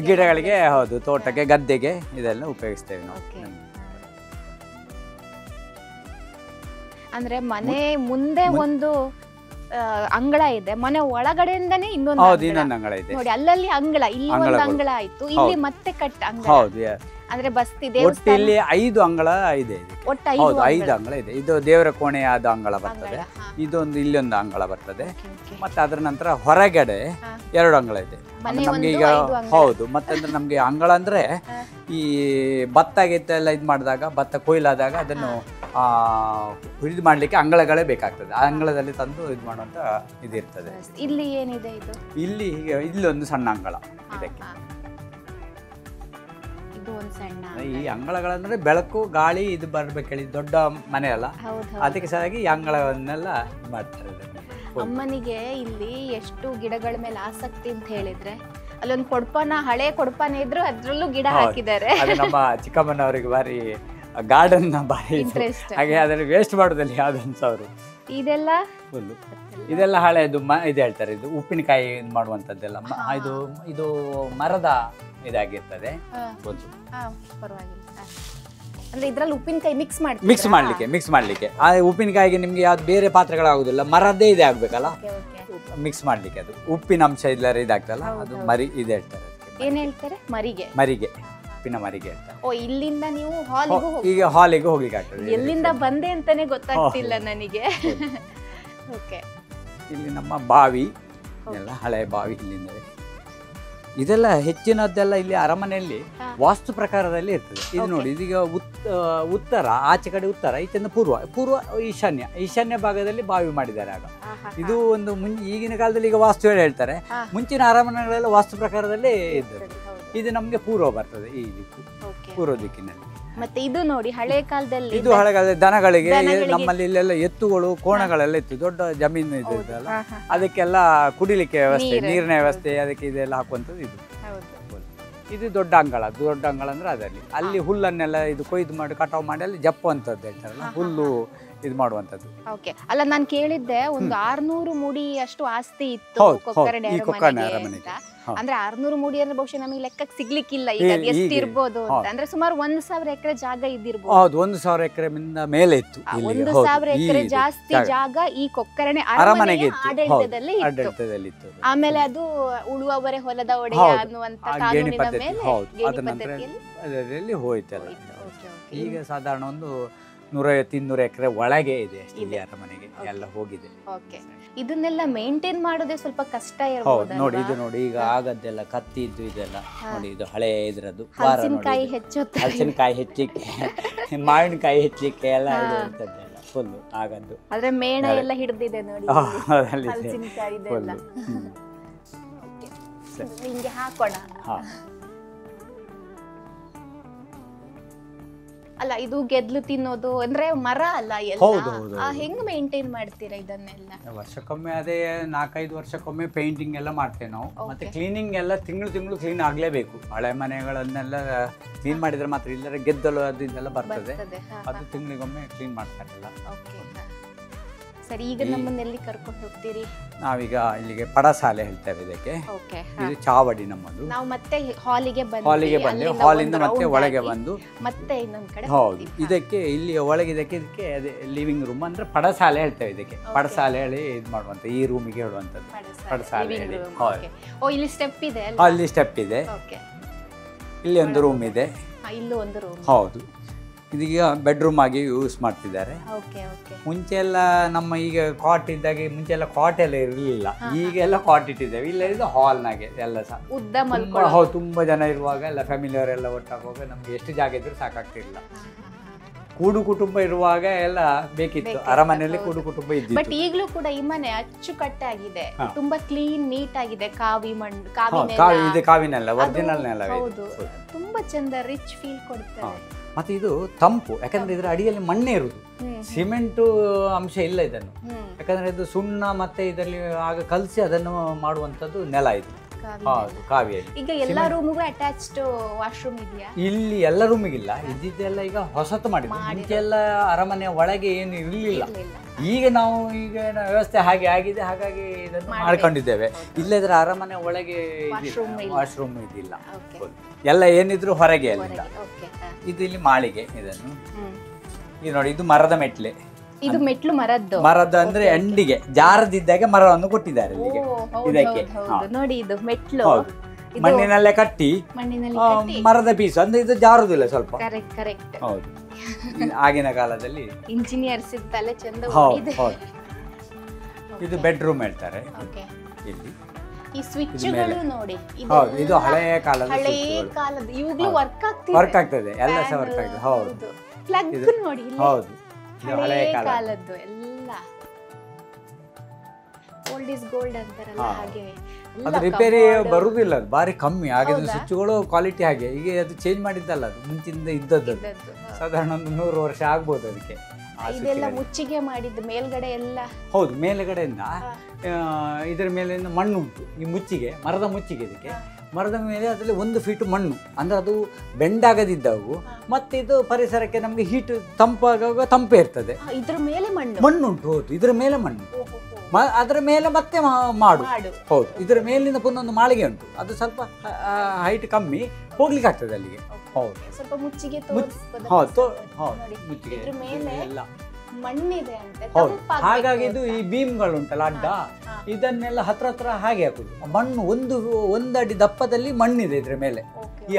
ಗಿಡಗಳಿಗೆ ಹೌದು, ತೋಟಕ್ಕೆ, ಗದ್ದೆಗೆ ಇದೆಲ್ಲ ಉಪಯೋಗಿಸ್ತೇವೆ ನಾವು. ಅಂದ್ರೆ ಮನೆ ಮುಂದೆ ಒಂದು ಅಂಗಳ ಇದೆ, ಮನೆ ಒಳಗಡೆಯಿಂದನೇ ಇನ್ನೊಂದು ಅಂಗಳ ಇದೆ ನೋಡಿ. ಅಲ್ಲಲ್ಲಿ ಅಂಗಳ, ಇಲ್ಲಿ ಒಂದು ಅಂಗಳ ಆಯ್ತು, ಇಲ್ಲಿ ಮತ್ತೆ ಕಟ್ಟ ಅಂಗಳ. ಅಂದ್ರೆ ಬಸ್ತಿ ದೇವಸ್ಥಾನ. ಇಲ್ಲಿ 5 ಅಂಗಳ ಇದೆ. ಒಟ್ಟು 5 ಅಂಗಳ ಇದೆ. ಇದು ದೇವರ ಕೋಣೆಯಾದ ಅಂಗಳ ಬರ್ತದೆ, ಇದೊಂದು ಇಲ್ಲೊಂದು ಅಂಗಳ ಬರ್ತದೆ. ಮತ್ತೆ ಅದರ ನಂತರ ಹೊರಗಡೆ 2 ಅಂಗಳ ಇದೆ ನಮ್ಗೆ ಈಗ. ಹೌದು, ಮತ್ತಂದ್ರೆ ನಮ್ಗೆ ಅಂಗಳ ಅಂದ್ರೆ ಈ ಭತ್ತ ಗಿತ್ತ ಇದು ಮಾಡಿದಾಗ, ಭತ್ತ ಕೊಯ್ಲಾದಾಗ ಅದನ್ನು ಇದು ಮಾಡ್ಲಿಕ್ಕೆ ಅಂಗಳಗಳೇ ಬೇಕಾಗ್ತದೆ. ಆ ಅಂಗಳದಲ್ಲಿ ತಂದು ಇದು ಮಾಡುವಂತ ಇದಿರ್ತದೆ. ಇಲ್ಲಿ ಏನಿದೆ ಇದು? ಇಲ್ಲಿ ಇಲ್ಲೊಂದು ಸಣ್ಣ ಅಂಗಳ ಇದಕ್ಕೆ. ಈ ಅಂಗಳಗಳಂದ್ರೆ ಬೆಳಕು ಗಾಳಿ ಇದು ಬರ್ಬೇಕು ಹೇಳಿ, ದೊಡ್ಡ ಮನೆ ಅಲ್ಲ, ಅದಕ್ಕೆ ಸರಿಯಾಗಿ ಈ ಅಂಗಳವನ್ನೆಲ್ಲ ಮಾಡ್ತಾರೆ. ಅಮ್ಮನಿಗೆ ಇಲ್ಲಿ ಎಷ್ಟು ಗಿಡಗಳ ಮೇಲೆ ಆಸಕ್ತಿ ಅಂತ ಹೇಳಿದ್ರೆ, ಅಲ್ಲೊಂದು ಕೊಡ್ಪಾನ, ಹಳೆ ಕೊಡ್ಪಾನ ಇದ್ರು ಅದ್ರಲ್ಲೂ ಗಿಡ ಹಾಕಿದ್ದಾರೆ. ನಮ್ಮ ಚಿಕ್ಕಮ್ಮನವರಿಗೆ ಬಾರಿ ಗಾರ್ಡನ್ ಬಾರಿ ಇಂಟ್ರೆಸ್ಟ್. ಹಾಗೆ ಅದರಲ್ಲಿ ವೇಸ್ಟ್ ಮಾಡೋದಲ್ಲಿ ಯಾವ್ದಂತ ಅವರು ಇದೆಲ್ಲ ಫುಲ್ಲು ಇದೆಲ್ಲ ಹಳೆದು ಇದು ಹೇಳ್ತಾರೆ. ಇದು ಉಪ್ಪಿನಕಾಯಿ ಮಾಡುವಂತದ್ದೆಲ್ಲ ಇದು ಮರದ ಇದಾಗಿರ್ತದೆ. ಅಂದ್ರೆ ಇದ್ರಲ್ಲಿ ಉಪ್ಪಿನಕಾಯಿ ಮಿಕ್ಸ್ ಮಾಡ್ಲಿಕ್ಕೆ ಆ ಉಪ್ಪಿನಕಾಯಿಗೆ ನಿಮ್ಗೆ ಯಾವ್ದು ಬೇರೆ ಪಾತ್ರೆಗಳಾಗುದಿಲ್ಲ, ಮರದ್ದೇ ಇದೆ ಆಗ್ಬೇಕಲ್ಲ ಮಿಕ್ಸ್ ಮಾಡ್ಲಿಕ್ಕೆ. ಅದು ಉಪ್ಪಿನ ಅಂಶ ಇಲ್ಲರ ಇದಾಗ್ತಲ್ಲ, ಅದು ಮರಿ ಇದು ಹೇಳ್ತಾರೆ. ಏನ್ ಹೇಳ್ತಾರೆ? ಮರಿಗೆ ಉಪ್ಪಿನ ಮರಿಗೆ ಹೇಳ್ತಾರೆ. ಓ, ಇಲ್ಲಿಂದ ನೀವು ಹಾಲಿಗೂ ಈಗ ಹಾಲಿಗೆ ಹೋಗ್ಲಿಕ್ಕೆ ಆಗ್ತದೆ. ಎಲ್ಲಿಂದ ಬಂದೆ ಅಂತಾನೆ ಗೊತ್ತಾಗ್ತಿಲ್ಲ ನನಗೆ. ಇಲ್ಲಿ ನಮ್ಮ ಬಾವಿ ಎಲ್ಲ ಹಳೆ ಬಾವಿ ಇಲ್ಲಿಂದ. ಇದೆಲ್ಲ ಹೆಚ್ಚಿನದ್ದೆಲ್ಲ ಇಲ್ಲಿ ಅರಮನೆಯಲ್ಲಿ ವಾಸ್ತು ಪ್ರಕಾರದಲ್ಲಿ ಇರ್ತದೆ. ಇದು ನೋಡಿ, ಇದೀಗ ಉತ್ತರ, ಆಚೆ ಕಡೆ ಉತ್ತರ, ಈಚೆಯಿಂದ ಪೂರ್ವ ಈಶಾನ್ಯ ಭಾಗದಲ್ಲಿ ಬಾವಿ ಮಾಡಿದ್ದಾರೆ. ಆಗ ಇದು ಒಂದು ಈಗಿನ ಕಾಲದಲ್ಲಿ ಈಗ ವಾಸ್ತು ಹೇಳ್ತಾರೆ, ಮುಂಚಿನ ಅರಮನೆಗಳೆಲ್ಲ ವಾಸ್ತು ಪ್ರಕಾರದಲ್ಲಿ ಇದ್ದದ್ದು. ಇದು ನಮ್ಗೆ ಪೂರ್ವ ಬರ್ತದೆ, ಈ ದಿಕ್ಕು ಪೂರ್ವ ದಿಕ್ಕಿನಲ್ಲಿ. ಮತ್ತೆ ಇದು ನೋಡಿ ಹಳೆ ಕಾಲದಲ್ಲಿ, ಇದು ಹಳೆ ಕಾಲದಲ್ಲಿ ದನಗಳಿಗೆ ನಮ್ಮಲ್ಲಿ ಇಲ್ಲೆಲ್ಲ ಎತ್ತುಗಳು, ಕೋಣಗಳೆಲ್ಲ ಇತ್ತು. ದೊಡ್ಡ ಜಮೀನು ಇದೆಲ್ಲ, ಅದಕ್ಕೆಲ್ಲ ಕುಡಿಲಿಕ್ಕೆ ವ್ಯವಸ್ಥೆ, ನೀರಿನ ವ್ಯವಸ್ಥೆ, ಅದಕ್ಕೆ ಇದೆಲ್ಲ ಹಾಕುವಂಥದ್ದು. ಇದು ದೊಡ್ಡ ಅಂಗಳ ಅಂದ್ರೆ ಅದರಲ್ಲಿ ಅಲ್ಲಿ ಹುಲ್ಲನ್ನೆಲ್ಲ ಇದು ಕೊಯ್ದು ಮಾಡಿ ಕಟಾವು ಮಾಡಿ ಅಲ್ಲಿ ಜಪ್ಪುವಂಥದ್ದು ಹೇಳ್ತಾರಲ್ಲ, ಹುಲ್ಲು ಇದು ಮಾಡುವಂಥದ್ದು. ಅಲ್ಲ, ನಾನು ಕೇಳಿದ್ದೆ ಒಂದು 600 ಮುಡಿ ಅಷ್ಟು ಆಸ್ತಿ ಇತ್ತು ಕೊಕ್ಕರ್ಣೆ ಅರಮನೆಗೆ. ಅಂದ್ರೆ 600 ಮುಡಿ ಅಂದ್ರೆ ಬಹುಶಃ ನಮಗೆ ಲೆಕ್ಕಕ್ಕೆ ಸಿಗ್ಲಿಕ್ಕಿಲ್ಲ ಈಗ ಎಷ್ಟು ಇರ್ಬೋದು ಅಂತ. ಅಂದ್ರೆ ಸುಮಾರು 1000 ಎಕರೆ ಜಾಗ ಇದ್ದಿರ್ಬೋದು. ಹೌದು, 1000 ಎಕರೆ ಮೇಲೆ ಇತ್ತು. 1000 ಎಕರೆ ಜಾಸ್ತಿ ಜಾಗ ಈ ಕೊಕ್ಕರ್ಣೆ ಅರಮನೆಗೆ ಆಡಳಿತದಲ್ಲಿ ಇತ್ತು. ಆಮೇಲೆ ಅದು ಉಳುವವರೇ ಹೊಲದ ಒಡೆಯ ಅನ್ನುವಂತ ಕಾನೂನಿನ ಮೇಲೆ ಅದರಲ್ಲಿ ಹೋಯ್ತಲ್ಲ. ಈಗ ಸಾಧಾರಣ ಒಂದು 150-200 ಎಕರೆ ಒಳಗೆ ಇದೆ ಇಲ್ಲಿ ಅರಮನೆಗೆ ಎಲ್ಲ ಹೋಗಿದೆ. ಇದನ್ನೆಲ್ಲ ಮೇಂಟೈನ್ ಮಾಡೋದೇ ಸ್ವಲ್ಪ ಕಷ್ಟ ಇರಬಹುದು. ನೋಡಿ, ಇದು ನೋಡಿ, ಈಗ ಆಗದ್ದೆಲ್ಲ ಕತ್ತಿ ಇದ್ದು ಇದೆಲ್ಲ ನೋಡಿ, ಇದು ಹಳೆ ಇದ್ರದ್ದು. ಹಲಸಿನಕಾಯಿ ಹೆಚ್ಚಿಕ್ಕೆ, ಮಾವಿನಕಾಯಿ ಹೆಚ್ಚಿಕ್ಕೆ ಎಲ್ಲ ಇರ್ತದೆಲ್ಲ ಫುಲ್ಲು ಆಗದ್ದು. ಆದ್ರೆ ಮೇಣ ಎಲ್ಲ ಹಿಡಿದಿದೆ ನೋಡಿ, ಹಲಸಿನಕಾಯಿ ಇದೆಲ್ಲ. ಹಿಂಗೆ ಹಾಕೋಣ. ಅಲ್ಲ ಇದು ಗೆದ್ಲು ತಿನ್ನೋದು ಅಂದ್ರೆ ಮರ ಅಲ್ಲ ಹೌದು, ಹೌದು, ಎಲ್ಲ ಹೆಂಗ್ ಮೇಂಟೈನ್ ಮಾಡ್ತೀರಾ ಇದನ್ನೆಲ್ಲ? ವರ್ಷಕ್ಕೊಮ್ಮೆ ಅದೇ 4-5 ವರ್ಷಕ್ಕೊಮ್ಮೆ ಪೇಂಟಿಂಗ್ ಎಲ್ಲ ಮಾಡ್ತೇವೆ ನಾವು. ಮತ್ತೆ ಕ್ಲೀನಿಂಗ್ ಎಲ್ಲ ತಿಂಗಳು ಕ್ಲೀನ್ ಆಗಲೇಬೇಕು. ಹಳೆ ಮನೆಗಳನ್ನೆಲ್ಲ ಕ್ಲೀನ್ ಮಾಡಿದ್ರೆ ಮಾತ್ರ, ಇಲ್ಲದ್ರೆ ಗೆದ್ದಲು ಅದು ಇದೆಲ್ಲ ಬರ್ತದೆ. ಅದು ತಿಂಗಳಿಗೊಮ್ಮೆ ಕ್ಲೀನ್ ಮಾಡ್ತಾರಲ್ಲ. ಸರಿ, ಈಗ ನಮ್ಮನ್ನ ಎಲ್ಲಿ ಕರ್ಕೊಂಡು ಹೋಗ್ತೀರಿ? ನಾವೀಗ ಇಲ್ಲಿಗೆ ಪಡಸಾಲೆ ಹೇಳ್ತೇವೆ ಇದಕ್ಕೆ. ಇದು ಚಾವಡಿ ನಮ್ಮದು. ನಾವು ಮತ್ತೆ ಹಾಲಿಗೆ ಬಂದು ಹಾಲಿಂದ ಮತ್ತೆ ಒಳಗೆ ಬಂದು ಮತ್ತೆ ಇನ್ನೊಂದ್ ಕಡೆ. ಹೌದು, ಇದಕ್ಕೆ ಇಲ್ಲಿ ಒಳಗೆ ಇದಕ್ಕೆ ಅದೇ ಲಿವಿಂಗ್ ರೂಮ್ ಅಂದ್ರೆ ಪಡಸಾಲೆ ಹೇಳ್ತೇವೆ ಇದಕ್ಕೆ. ಪಡಸಾಲೆ ಹೇಳಿ ಇದು ಮಾಡುವಂತ, ಈ ರೂಮಿಗೆ ಹೇಳುವಂಥದ್ದು ಪಡಸಾಲೆ ಹೇಳಿ. ಇಲ್ಲಿ ಸ್ಟೆಪ್ ಇದೆ, ಅಲ್ಲಿ ಸ್ಟೆಪ್ ಇದೆ, ಇಲ್ಲಿ ಒಂದು ರೂಮ್ ಇದೆ, ಇಲ್ಲೂ ಒಂದು ರೂಮ್. ಹೌದು, ಇದೀಗ ಬೆಡ್ರೂಮ್ ಆಗಿ ಯೂಸ್ ಮಾಡ್ತಿದ್ದಾರೆ. ಮುಂಚೆ ಎಲ್ಲ ನಮ್ಮ ಈಗ ಕಾಟ್ ಇದ್ದಾಗೆ, ಮುಂಚೆ ಎಲ್ಲ ಕಾಟ್ ಎಲ್ಲ ಇರಲಿಲ್ಲ, ಈಗೆಲ್ಲ ಕಾಟ್ ಇಟ್ಟಿದ್ದೇವೆ. ಇಲ್ಲ ಇದು ಹಾಲ್ನಾಗೆ ಎಲ್ಲ ಸಹ ಹೌದು, ತುಂಬಾ ಜನ ಇರುವಾಗ ಎಲ್ಲ ಫ್ಯಾಮಿಲಿಯವರೆಲ್ಲ ಒಟ್ಟಾಗುವಾಗ ನಮ್ಗೆ ಎಷ್ಟು ಜಾಗ ಇದ್ರೂ ಸಾಕಾಗ್ತಿರ್ಲಿಲ್ಲ. ಕೂಡು ಕುಟುಂಬ ಇರುವಾಗ ಎಲ್ಲ ಬೇಕಿತ್ತು, ಅರಮನೆಯಲ್ಲಿ ಕೂಡು ಕುಟುಂಬ ಇದ್ದಿತ್ತು. ಬಟ್ ಈಗಲೂ ಕೂಡ ಈ ಮನೆ ಅಚ್ಚುಕಟ್ಟಾಗಿದೆ, ತುಂಬಾ ಕ್ಲೀನ್ ನೀಟ್ ಆಗಿದೆ. ಕಾವಿ ಮಣ್ಣು, ಕಾವಿನೆಲ್ಲ ಒರಿಜಿನಲ್ ನೆಲ, ತುಂಬಾ ಚಂದ, ರಿಚ್ ಫೀಲ್ ಕೊಡ್ತಾರೆ. ಮತ್ತೆ ಇದು ತಂಪು, ಯಾಕಂದ್ರೆ ಇದರ ಅಡಿಯಲ್ಲಿ ಮಣ್ಣೇ ಇರುವುದು, ಸಿಮೆಂಟು ಅಂಶ ಇಲ್ಲ ಇದನ್ನು. ಯಾಕಂದ್ರೆ ಇದು ಸುಣ್ಣ ಮತ್ತೆ ಇದರಲ್ಲಿ ಆಗ ಕಲಸಿ ಅದನ್ನು ಮಾಡುವಂತದ್ದು ನೆಲ ಇದು. ಹೌದು, ಕಾವಿಯಲ್ಲಿ. ಈಗ ಎಲ್ಲ ರೂಮಿಗೂ ಅಟ್ಯಾಚ್ಡ್ ವಾಶ್ರೂಮ್ ಇದೆಯಾ? ಇಲ್ಲಿ ಎಲ್ಲ ರೂಮಿಗಿಲ್ಲ, ಇದ್ದಿದ್ದೆಲ್ಲ ಈಗ ಹೊಸತು ಮಾಡಿದ್ರು. ಮುಂಚೆ ಎಲ್ಲ ಅರಮನೆಯ ಒಳಗೆ ಏನು ಇರಲಿಲ್ಲ. ಈಗ ನಾವು ಈಗ ವ್ಯವಸ್ಥೆ ಹಾಗೆ ಆಗಿದೆ, ಹಾಗಾಗಿ ಇದನ್ನು ಮಾಡ್ಕೊಂಡಿದ್ದೇವೆ. ಇಲ್ಲದ್ರೆ ಅರಮನೆ ಒಳಗೆ ವಾಶ್ರೂಮ್ ಇದಿಲ್ಲ, ಎಲ್ಲ ಏನಿದ್ರು ಹೊರಗೆ ಅಲ್ಲ. ಇದು ಇಲ್ಲಿ ಮಾಳಿಗೆ. ಇದನ್ನು ಇದು ನೋಡಿ, ಇದು ಮರದ ಮೆಟ್ಲೆ. ಇದು ಮೆಟ್ಲು ಮರದ ಅಂದ್ರೆ ಎಂಡಿಗೆ ಜಾರದಿದ್ದಾಗ ಮರವನ್ನು ಕೊಟ್ಟಿದ್ದಾರೆ ಇಲ್ಲಿಗೆ. ಇದಕ್ಕೆ ನೋಡಿ, ಇದು ಮೆಟ್ಲು ಮಣ್ಣಿನಲ್ಲೇ ಕಟ್ಟಿ ಮರದ ಪೀಸ್ ಅಂದ್ರೆ ಇದು ಜಾರುದಿಲ್ಲ ಸ್ವಲ್ಪ. ಹೌದು, ಆಗಿನ ಕಾಲದಲ್ಲಿ ಇಂಜಿನಿಯರ್ಸ್ ತಲೆ ಚಂದ. ಇದು ಬೆಡ್ರೂಮ್ ಹೇಳ್ತಾರೆ ಇಲ್ಲಿ. ಈ ಸ್ವಿಚ್ಗಳು ನೋಡಿ, ಹೌದು, ಇದು ಹಳೆಯ ಕಾಲದ, ಇವಾಗಲೂ ವರ್ಕ್ ಆಗ್ತದೆ, ಎಲ್ಲ ಸಹ ವರ್ಕ್ ಆಗ್ತದೆ. ಹೌದು, ಪ್ಲಗ್ ನೋಡಿ, ಹೌದು, ಹಳೆಯ ಕಾಲದ್ದು ಎಲ್ಲ. ಓಲ್ಡ್ ಇಸ್ ಗೋಲ್ಡ್ ಅಂತಾರಲ್ಲ ಹಾಗೆ. ಅದು ರಿಪೇರಿ ಬರುವುದಿಲ್ಲ, ಅದು ಬಾರಿ ಕಮ್ಮಿ. ಆಗಿನ ಸ್ವಿಚ್ಗಳು ಕ್ವಾಲಿಟಿ ಹಾಗೆ, ಈಗ ಅದು ಚೇಂಜ್ ಮಾಡಿದ್ದಲ್ಲ, ಅದು ಮುಂಚಿಂದ ಇದ್ದದ್ದು. ಸಾಧಾರಣ ಒಂದು 100 ವರ್ಷ ಆಗ್ಬೋದು ಅದಕ್ಕೆ. ಇದೆಲ್ಲ ಮುಚ್ಚಿಗೆ ಮಾಡಿದ್ದು ಮೇಲ್ಗಡೆ ಎಲ್ಲ. ಹೌದು, ಮೇಲ್ಗಡೆಯಿಂದ ಇದರ ಮೇಲಿಂದ ಮಣ್ಣು ಉಂಟು, ಈ ಮುಚ್ಚಿಗೆ, ಮರದ ಮುಚ್ಚಿಗೆ. ಇದಕ್ಕೆ ಮರದ ಮೇಲೆ ಅದರಲ್ಲಿ 1 ಫೀಟ್ ಮಣ್ಣು, ಅಂದ್ರೆ ಅದು ಬೆಂಡಾಗದಿದ್ದವು. ಮತ್ತೆ ಇದು ಪರಿಸರಕ್ಕೆ ನಮ್ಗೆ ಹೀಟ್ ತಂಪಾಗುವಾಗ ತಂಪೇ ಇರ್ತದೆ. ಇದ್ರ ಮೇಲೆ ಮಣ್ಣುಂಟು. ಹೌದು, ಇದರ ಮೇಲೆ ಮಣ್ಣು, ಅದರ ಮೇಲೆ ಮತ್ತೆ ಮಾಡು. ಹೌದು, ಇದರ ಮೇಲಿಂದ ಪುನಃ ಒಂದು ಮಾಳಿಗೆ ಉಂಟು, ಅದು ಸ್ವಲ್ಪ ಹೈಟ್ ಕಮ್ಮಿ, ಹೋಗ್ಲಿಕ್ಕೆ ಆಗ್ತದೆ ಅಲ್ಲಿಗೆ. ಹೌದು, ಸ್ವಲ್ಪ ಮುಚ್ಚಿಗೆ. ಹೌದು, ಮುಚ್ಚಿಗೆ ಎಲ್ಲ ಮಣ್ಣಿದೆ ಅಂತೆ. ಹಾಗಾಗಿ ಇದು ಈ ಬೀಮ್ಗಳು ಉಂಟಲ್ಲ ಅಡ್ಡ, ಇದನ್ನೆಲ್ಲ ಹತ್ರ ಹಾಗೆ ಹಾಕುದು. ಮಣ್ಣು ಒಂದು ಅಡಿ ದಪ್ಪದಲ್ಲಿ ಮಣ್ಣಿದೆ ಇದ್ರ ಮೇಲೆ. ಈ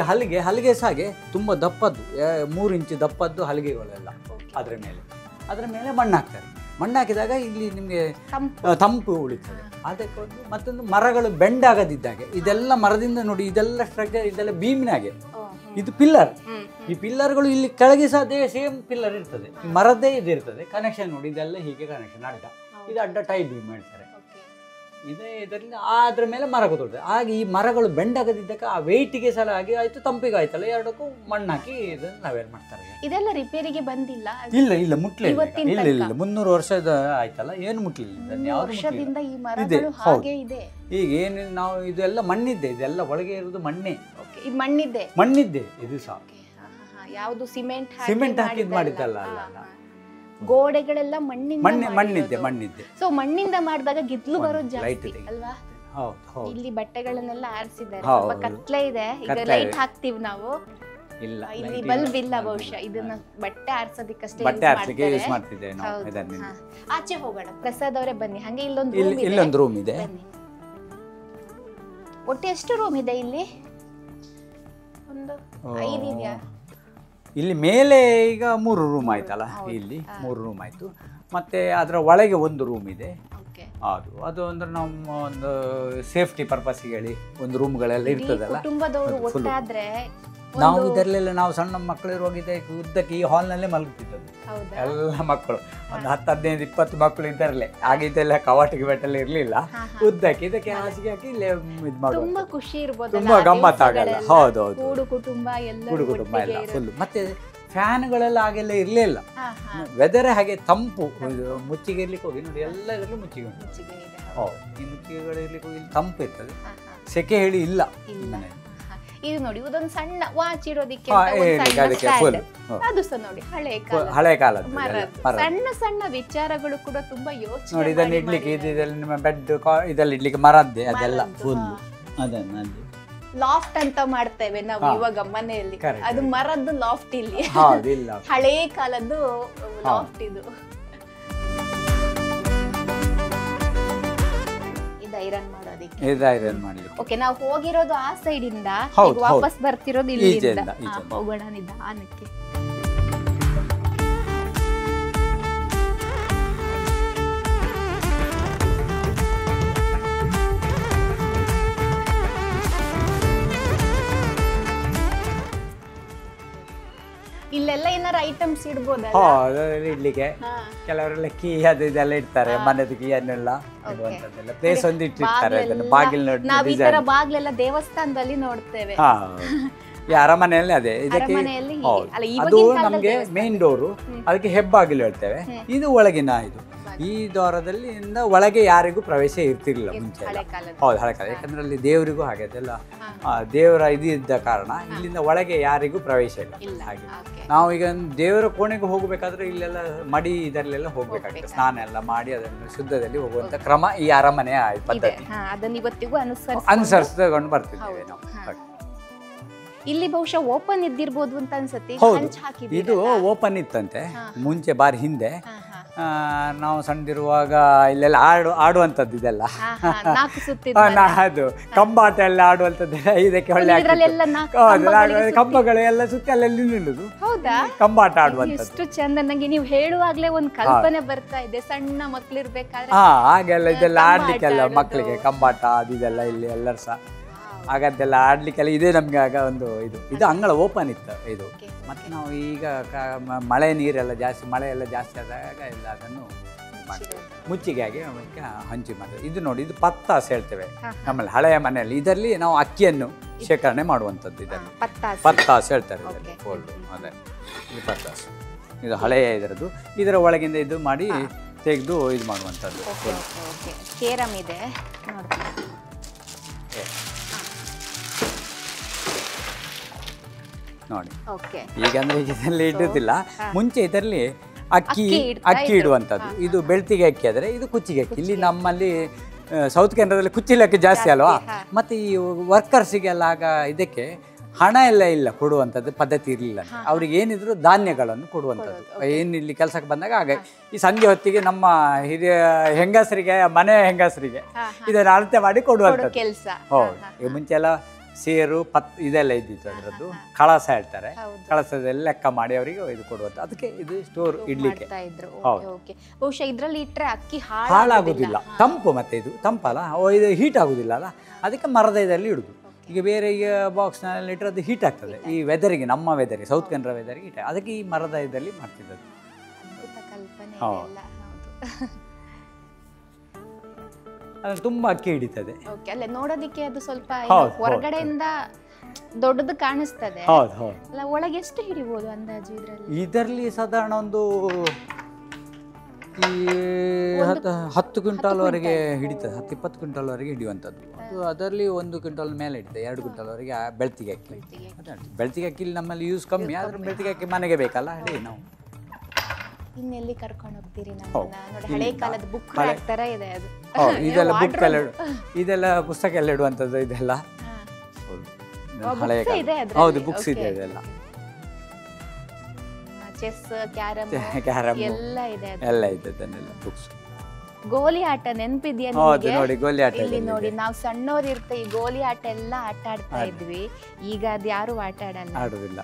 ಹಲಿಗೆ ಸಾಗೆ ತುಂಬಾ ದಪ್ಪದ್ದು, 3 ಇಂಚು ದಪ್ಪದ್ದು ಹಲಿಗೆಗಳೆಲ್ಲ ಅದರ ಮೇಲೆ ಮಣ್ಣು ಹಾಕ್ತಾರೆ. ಮಣ್ಣು ಹಾಕಿದಾಗ ಇಲ್ಲಿ ನಿಮಗೆ ತಂಪು ಉಳಿತದೆ. ಅದಕ್ಕೊಂದು ಮತ್ತೊಂದು ಮರಗಳು ಬೆಂಡಾಗದಿದ್ದಾಗೆ, ಇದೆಲ್ಲ ಮರದಿಂದ ನೋಡಿ, ಇದೆಲ್ಲ ಸ್ಟ್ರಕ್ಚರ್, ಇದೆಲ್ಲ ಬೀಮಿನಾಗೆ. ಇದು ಪಿಲ್ಲರ್. ಈ ಪಿಲ್ಲರ್ಗಳು ಇಲ್ಲಿ ಕೆಳಗೆ ಸಹ ಅದೇ ಸೇಮ್ ಪಿಲ್ಲರ್ ಇರ್ತದೆ, ಮರದ್ದೇ ಇದು ಇರ್ತದೆ. ಕನೆಕ್ಷನ್ ನೋಡಿ, ಇದೆಲ್ಲ ಹೀಗೆ ಕನೆಕ್ಷನ್ ಅಡ್ಡ, ಇದು ಅಡ್ಡ ಟೈ ಬೀಮ್ ಹೇಳ್ತಾರೆ. ಇದೇ ಇದರಿಂದ ಅದ್ರ ಮೇಲೆ ಮರ ಕೂತ್ಕೊಳ್ತದೆ. ಹಾಗೆ ಈ ಮರಗಳು ಬೆಂಡಾಗದಿದ್ದಕ್ಕೆ ಆ ವೆಯ್ಟಿಗೆ ಸಲ ಆಗಿ ಆಯ್ತು, ತಂಪಿಗೆ ಆಯ್ತಲ್ಲ, ಎರಡಕ್ಕೂ ಮಣ್ಣು ಹಾಕಿ ಇದನ್ನು ನಾವೇನು ಮಾಡ್ತಾರೆ. ಇದೆಲ್ಲ ರಿಪೇರಿಗೆ ಬಂದಿಲ್ಲ? ಇಲ್ಲ ಮುಟ್ಲಿಲ್ಲ. ಇಲ್ಲ 300 ವರ್ಷದ ಆಯ್ತಲ್ಲ, ಏನು ಮುಟ್ಲಿಲ್ಲ. ವರ್ಷದಿಂದ ಈ ಮರಗಳು ಹಾಗೆ ಇದೆ. ಈಗ ಏನು ನಾವು ಇದೆಲ್ಲ ಮಣ್ಣಿದ್ದೆ, ಇದೆಲ್ಲ ಒಳಗೆ ಇರುವುದು ಮಣ್ಣೆ. ಇದು ಮಣ್ಣಿದ್ದೆ ಇದು ಸಹ. ಯಾವುದು ಸಿಮೆಂಟ್ ಹಾಕಿ ಮಾಡಿದ್ದಲ್ಲ. ಗೋಡೆಗಳೆಲ್ಲ ಮಣ್ಣಿದ್ದೆ. ಸೊ ಮಣ್ಣಿಂದ ಮಾಡಿದಾಗ ಗಿದ್ಲು ಬರೋದು ಜಾಸ್ತಿ ಅಲ್ವಾ? ಇಲ್ಲಿ ಬಟ್ಟೆಗಳನ್ನೆಲ್ಲ ಆರಿಸಿದ್ದಾರೆ, ಸ್ವಲ್ಪ ಕತ್ಲೆ ಇದೆ. ಈಗ ಲೈಟ್ ಹಾಕ್ತಿವಿ ನಾವು, ಇಲ್ಲಿ ಬಲ್ಬ್ ಇಲ್ಲ ಬಹುಶಃ. ಇದನ್ನ ಬಟ್ಟೆ ಆರ್ಸೋದಕ್ಕಷ್ಟೇ ಯೂಸ್ ಮಾಡ್ತಿದ್ದೇವೆ ನಾವು. ಆಚೆ ಹೋಗೋಣ. ಪ್ರಸಾದ್ ಅವರೇ ಬನ್ನಿ, ಹಂಗೆ ಇಲ್ಲೊಂದು ರೂಮ್ ಇದೆ. ಒಟ್ಟು ಎಷ್ಟು ರೂಮ್ ಇದೆ ಇಲ್ಲಿ? ಒಂದು 5 ಇದೆಯಾ? ಇಲ್ಲಿ ಮೇಲೆ ಈಗ 3 ರೂಮ್ ಆಯ್ತಲ್ಲ, ಇಲ್ಲಿ 3 ರೂಮ್ ಆಯ್ತು. ಮತ್ತೆ ಅದರ ಒಳಗೆ 1 ರೂಮ್ ಇದೆ. ಅದು ಅಂದ್ರೆ ನಮ್ಮ ಒಂದು ಸೇಫ್ಟಿ ಪರ್ಪಸ್ಗೆ ಹೇಳಿ ಒಂದು ರೂಮ್ಗಳೆಲ್ಲ ಇರ್ತದಲ್ಲ. ನಾವು ಇದರಲ್ಲೆಲ್ಲ ನಾವು ಸಣ್ಣ ಮಕ್ಕಳು ಇರುವಾಗ ಉದ್ದಕ್ಕೆ ಈ ಹಾಲ್ನಲ್ಲೇ ಮಲಗ್ತಿದ್ದದ್ದು ಎಲ್ಲ ಮಕ್ಕಳು. ಒಂದು 10, 15, 20 ಮಕ್ಕಳು ಇದ್ದಾರಲ್ಲೇ. ಆಗ ಇದೆಲ್ಲ ಕವಾಟಿಗೆ ಬೆಟ್ಟಲ್ಲಿ ಇರಲಿಲ್ಲ. ಉದ್ದಕ್ಕೆ ಇದಕ್ಕೆ ಹಾಸಿಗೆ ಹಾಕಿ ಇಲ್ಲೇ ಇದು ಮಾಡುವ. ತುಂಬಾ ಖುಷಿ ಇರ್ಬೋದು, ತುಂಬಾ ಗಮ್ಮತ್ತಾಗಲ್ಲ. ಹೌದು, ಕೂಡು ಕುಟುಂಬ ಎಲ್ಲ ಫುಲ್. ಮತ್ತೆ ಫ್ಯಾನ್ಗಳೆಲ್ಲ ಆಗೆಲ್ಲ ಇರಲೇ ಇಲ್ಲ. ವೆದರ್ ಹಾಗೆ ತಂಪು, ಇದು ಮುಚ್ಚಿಗೆ ಇರ್ಲಿಕ್ಕೆ ಹೋಗಿ ನೋಡಿ ಎಲ್ಲ ಇದರಲ್ಲೂ ಮುಚ್ಚಿಗೆ ಉಂಟು. ಹೌದು, ಈ ಮುಚ್ಚಿಗೆಗಳು ಇರ್ಲಿಕ್ಕೆ ಹೋಗಿ ಇಲ್ಲಿ ತಂಪು ಇರ್ತದೆ, ಸೆಕೆ ಹೇಳಿ ಇಲ್ಲ. ಇದು ನೋಡಿ ಇದೊಂದು ಸಣ್ಣ ವಾಚ್ ಇಡೋದಿಕ್ಕೆ ಅದು ಸಹ ನೋಡಿ ಹಳೆ ಕಾಲದ ಸಣ್ಣ ಸಣ್ಣ ವಿಚಾರಗಳು ಕೂಡ ತುಂಬಾ ಯೋಚನೆ ನೋಡಿ. ಇದನ್ನ ಇಡ್ಲಿಕ್ಕೆ ಇದರಲ್ಲಿ ನಿಮ್ಮ ಬೆಡ್ ಇದರಲ್ಲಿ ಇಡ್ಲಿಕ್ಕೆ ಮರದ್ದೆ ಅದೆಲ್ಲ ಫುಲ್ ಅದನ್ನ ಲಾಫ್ಟ್ ಅಂತ ಮಾಡ್ತೇವೆ ನಾವು ಇವಾಗ ಮನೆಯಲ್ಲಿ, ಅದು ಮರದ್ದು ಲಾಫ್ಟ್ ಇಲ್ಲಿ ಹಳೇ ಕಾಲದ್ದು ಲಾಫ್ಟ್ ಇದು. ಐರನ್ ಮಾಡೋದಕ್ಕೆ ಇದು ಐರನ್ ಮಾಡ್ಲಿಕ್ಕೆ. ಓಕೆ, ನಾವು ಹೋಗಿರೋದು ಆ ಸೈಡ್ ಇಂದ, ವಾಪಸ್ ಬರ್ತಿರೋದು ಇಲ್ಲಿಂದ. ಹೋಗೋಣ ನಿಧಾನಕ್ಕೆ. ಇಲ್ಲೆಲ್ಲ ಏನಾರ ಐಟಮ್ಸ್ ಇಡ್ಬೋದಾ? ಇಡ್ಲಿಕ್ಕೆ ಕೆಲವರೆಲ್ಲ ಕೀ ಅದು ಇದೆಲ್ಲ ಇಡ್ತಾರೆ, ಮನೆದು ಕೀ ಅನ್ನೆಲ್ಲ ಇಡುವಂತದ್ದೆಲ್ಲ ಪ್ಲೇಸ್ ಒಂದು ಇಟ್ಟಿರ್ತಾರೆ. ಅದನ್ನು ಬಾಗಿಲು ನಾವು ಈ ತರ ಬಾಗಿಲೆಲ್ಲ ದೇವಸ್ಥಾನದಲ್ಲಿ ನೋಡ್ತೇವೆ. ಈ ಅರಮನೆಯಲ್ಲಿ ಅದೇ ಇದಕ್ಕೆ ಅದು ನಮ್ಗೆ ಮೇನ್ ಡೋರು, ಅದಕ್ಕೆ ಹೆಬ್ಬಾಗಿಲು ಹೇಳ್ತೇವೆ. ಇದು ಒಳಗಿನ ಇದು, ಈ ದ್ವಾರದಲ್ಲಿ ಒಳಗೆ ಯಾರಿಗೂ ಪ್ರವೇಶ ಇರ್ತಿರ್ಲಿಲ್ಲ ಮುಂಚೆ. ಹೌದು, ಹಳೆ ಕಾಲ. ಯಾಕಂದ್ರೆ ಅಲ್ಲಿ ದೇವರಿಗೂ ಹಾಗೆ ಅದೆಲ್ಲ ದೇವರ ಇದು ಇದ್ದ ಕಾರಣ ಇಲ್ಲಿಂದ ಒಳಗೆ ಯಾರಿಗೂ ಪ್ರವೇಶ ಇಲ್ಲ. ಹಾಗೆ ನಾವು ಈಗ ದೇವರ ಕೋಣೆಗೆ ಹೋಗ್ಬೇಕಾದ್ರೆ ಇಲ್ಲೆಲ್ಲ ಮಡಿ ಇದರಲ್ಲೆಲ್ಲ ಹೋಗ್ಬೇಕಾಗ್ತದೆ, ಸ್ನಾನ ಎಲ್ಲ ಮಾಡಿ ಅದನ್ನು ಶುದ್ಧದಲ್ಲಿ ಹೋಗುವಂತ ಕ್ರಮ ಈ ಅರಮನೆಯ ಪದ್ಧತಿ. ಅನುಸರಿಸಿಕೊಂಡು ಬರ್ತಿದ್ದೇವೆ ನಾವು. ಇಲ್ಲಿ ಬಹುಶಃ ಓಪನ್ ಇದ್ದಿರ್ಬೋದು ಅಂತ ಅನ್ಸುತ್ತೆ. ಇದು ಓಪನ್ ಇತ್ತಂತೆ ಮುಂಚೆ, ಬಾರಿ ಹಿಂದೆ. ನಾವು ಸಣ್ಣದಿರುವಾಗ ಇಲ್ಲೆಲ್ಲ ಆಡುವಂಥದ್ದು ಇದೆಲ್ಲ, ಅದು ಕಂಬಾಟ ಎಲ್ಲ ಆಡುವಂಥದ್ದೆಲ್ಲ ಇದಕ್ಕೆ ಒಳ್ಳೆ ಕಂಬಗಳು ಎಲ್ಲ ಸುತ್ತ ಅಲ್ಲೆಲ್ಲಿ ನಿಲ್ಲುದು, ಕಂಬಾಟ ಆಡುವಂಥದ್ದು. ಎಷ್ಟು ಚಂದ. ನಂಗೆ ನೀವು ಹೇಳುವಾಗ್ಲೇ ಒಂದು ಕಲ್ಪನೆ ಬರ್ತಾ ಇದೆ, ಸಣ್ಣ ಮಕ್ಳಿರ್ಬೇಕಾದ್ರೆ ಹಾಗೆಲ್ಲ ಇದೆಲ್ಲ ಆಡ್ಲಿಕ್ಕೆಲ್ಲ ಮಕ್ಕಳಿಗೆ ಕಂಬಾಟ ಅದು ಇದೆಲ್ಲ ಇಲ್ಲಿ ಎಲ್ಲರೂ ಸಹ ಹಾಗದ್ದೆಲ್ಲ ಆಡ್ಲಿಕ್ಕೆಲ್ಲ ಇದೆ ನಮ್ಗೆ. ಆಗ ಒಂದು ಇದು ಅಂಗಳ ಓಪನ್ ಇತ್ತು ಇದು. ಮತ್ತೆ ನಾವು ಈಗ ಮಳೆ ನೀರೆಲ್ಲ ಜಾಸ್ತಿ, ಮಳೆ ಎಲ್ಲ ಜಾಸ್ತಿ ಆದಾಗ ಎಲ್ಲ ಅದನ್ನು ಮುಚ್ಚಿಗೆ ಆಗಿ ಹಂಚಿ ಮಾಡೋದು. ಇದು ನೋಡಿ, ಇದು ಪತ್ತಾಸ್ ಹೇಳ್ತೇವೆ ನಮ್ಮಲ್ಲಿ ಹಳೆಯ ಮನೆಯಲ್ಲಿ. ಇದರಲ್ಲಿ ನಾವು ಅಕ್ಕಿಯನ್ನು ಶೇಖರಣೆ ಮಾಡುವಂಥದ್ದು. ಇದರಲ್ಲಿ ಪತ್ತಾಸ್ ಹೇಳ್ತಾರೆ ಇದರಲ್ಲಿ ಫೋಲ್ಡ್. ಅದೇ ಇದು ಪತ್ತಾಸ್, ಇದು ಹಳೆಯ ಇದರದ್ದು. ಇದರ ಒಳಗಿಂದ ಇದು ಮಾಡಿ ತೆಗೆದು ಇದು ಮಾಡುವಂಥದ್ದು. ಕೇರಂ ಇದೆ ನೋಡಿ. ಈಗ ಅಂದ್ರೆ ಇದರಲ್ಲಿ ಇಡುತ್ತಿಲ್ಲ, ಮುಂಚೆ ಇದರಲ್ಲಿ ಅಕ್ಕಿ ಇಡುವಂಥದ್ದು. ಇದು ಬೆಳ್ತಿಗೆ ಅಕ್ಕಿ ಆದರೆ ಇದು ಕುಚ್ಚಿಗೆ ಅಕ್ಕಿ. ಇಲ್ಲಿ ನಮ್ಮಲ್ಲಿ ಸೌತ್ ಕೇಂದ್ರದಲ್ಲಿ ಕುಚ್ಚಿಲೆ ಅಕ್ಕಿ ಜಾಸ್ತಿ ಅಲ್ವಾ. ಮತ್ತು ಈ ವರ್ಕರ್ಸಿಗೆಲ್ಲ ಆಗ ಇದಕ್ಕೆ ಹಣ ಎಲ್ಲ ಇಲ್ಲ ಕೊಡುವಂಥದ್ದು ಪದ್ಧತಿ ಇರಲಿಲ್ಲ. ಅವ್ರಿಗೆ ಏನಿದ್ರು ಧಾನ್ಯಗಳನ್ನು ಕೊಡುವಂಥದ್ದು. ಏನು ಇಲ್ಲಿ ಕೆಲಸಕ್ಕೆ ಬಂದಾಗ ಆಗ ಈ ಸಂಜೆ ಹೊತ್ತಿಗೆ ನಮ್ಮ ಹಿರಿಯ ಹೆಂಗಸರಿಗೆ, ಮನೆ ಹೆಂಗಸರಿಗೆ ಇದನ್ನು ಅಳತೆ ಮಾಡಿ ಕೊಡುವಂಥದ್ದು ಕೆಲಸ. ಹೌದು, ಈಗ ಮುಂಚೆ ಎಲ್ಲ ಸೇರು ಇದೆಲ್ಲ ಇದ್ದಿತ್ತು. ಅದರದ್ದು ಕಳಸ ಹೇಳ್ತಾರೆ, ಕಳಸದಲ್ಲಿ ಲೆಕ್ಕ ಮಾಡಿ ಅವರಿಗೆ ಇದು ಕೊಡುವಂತ. ಅದಕ್ಕೆ ಇದು ಸ್ಟೋರ್ ಇಡ್ಲಿಕ್ಕೆ. ಬಹುಶಃ ಇದರಲ್ಲಿ ಇಟ್ಟರೆ ಅಕ್ಕಿ ಹಾಳಾಗುದಿಲ್ಲ, ತಂಪು. ಮತ್ತೆ ಇದು ತಂಪಲ್ಲ, ಇದು ಹೀಟ್ ಆಗುದಿಲ್ಲ ಅಲ್ಲ, ಅದಕ್ಕೆ ಮರದ ಇದರಲ್ಲಿ ಇಡುದು. ಈಗ ಬೇರೆ ಈಗ ಬಾಕ್ಸ್ನಲ್ಲಿ ಇಟ್ಟರೆ ಅದು ಹೀಟ್ ಆಗ್ತದೆ. ಈ ವೆದರಿಗೆ, ನಮ್ಮ ವೆದರಿಗೆ, ಸೌತ್ ಕೇಂದ್ರ ವೆದರಿಗೆ ಹೀಟ್, ಅದಕ್ಕೆ ಈ ಮರದ ಇದರಲ್ಲಿ ಮಾಡ್ತಿದ್ದದ್ದು. ತುಂಬಾ ಅಕ್ಕಿ ಹಿಡಿತದೆ. ನೋಡೋದಿಕ್ಕೆ ಅದು ಸ್ವಲ್ಪ ಹೊರಗಡೆಯಿಂದ ದೊಡ್ಡದು ಕಾಣಿಸ್ತದೆ. ಒಳಗೆ ಎಷ್ಟು ಹಿಡಿಬಹುದು ಅಂದಾಜು ಇದರಲ್ಲಿ? ಸಾಧಾರಣ ಒಂದು 10 ಕ್ವಿಂಟಾಲ್ ವರೆಗೆ ಹಿಡಿತದೆ, 10-20 ಕ್ವಿಂಟಾಲ್ ವರೆಗೆ ಹಿಡಿಯುವಂಥದ್ದು. ಅದರಲ್ಲಿ 1 ಕ್ವಿಂಟಾಲ್ ಮೇಲೆ ಹಿಡಿತದೆ, 2 ಕ್ವಿಂಟಾಲ್ ವರೆಗೆ ಬೆಳ್ತಿಗೆ ಅಕ್ಕಿ. ಬೆಳ್ತಿಗೆ ಅಕ್ಕಿ ನಮ್ಮಲ್ಲಿ ಯೂಸ್ ಕಮ್ಮಿ, ಆದ್ರೆ ಬೆಳ್ತಿಗೆ ಅಕ್ಕಿ ಮನೆಗೆ ಬೇಕಲ್ಲ ಹೇಳಿ ನಾವು. ಇನ್ನೆಲ್ಲಿ ಕರ್ಕೊಂಡು ಹೋಗ್ತೀರಿ ನಮ್ಮನ್ನ? ನೋಡಿ, ಹಳೆ ಕಾಲದ ಬುಕ್ ರ್ಯಾಕ್ ತರ ಇದೆ ಅದು. ಇದೆಲ್ಲ ಬುಕ್ ಎಲ್ಲ, ಇದೆಲ್ಲ ಪುಸ್ತಕ ಎಲ್ಲ ಇಡುವಂಥದ್ದು. ಇದೆಲ್ಲ ಹಳೆ ಕಾಲ. ಹೌದು, ಬುಕ್ಸ್ ಇದೆ. ಇದೆಲ್ಲ ಚೆಸ್, ಕ್ಯಾರಮ್ ಎಲ್ಲ ಇದೆ. ಎಲ್ಲ ಇದೆ ಅದನ್ನೆಲ್ಲ ಬುಕ್ಸ್. ಗೋಲಿ ಆಟ ನೆನಪಿದ್ಯಾ ನಿಮಗೆ? ನೋಡಿ, ಗೋಲಿ ಆಟ ಇಲ್ಲಿ ನೋಡಿ, ನಾವು ಸಣ್ಣವ್ರು ಇರ್ತ ಈ ಗೋಲಿ ಆಟ ಎಲ್ಲ ಆಟ ಆಡ್ತಾ ಇದ್ವಿ. ಈಗ ಅದು ಯಾರು ಆಟ ಆಡೋದಿಲ್ಲ.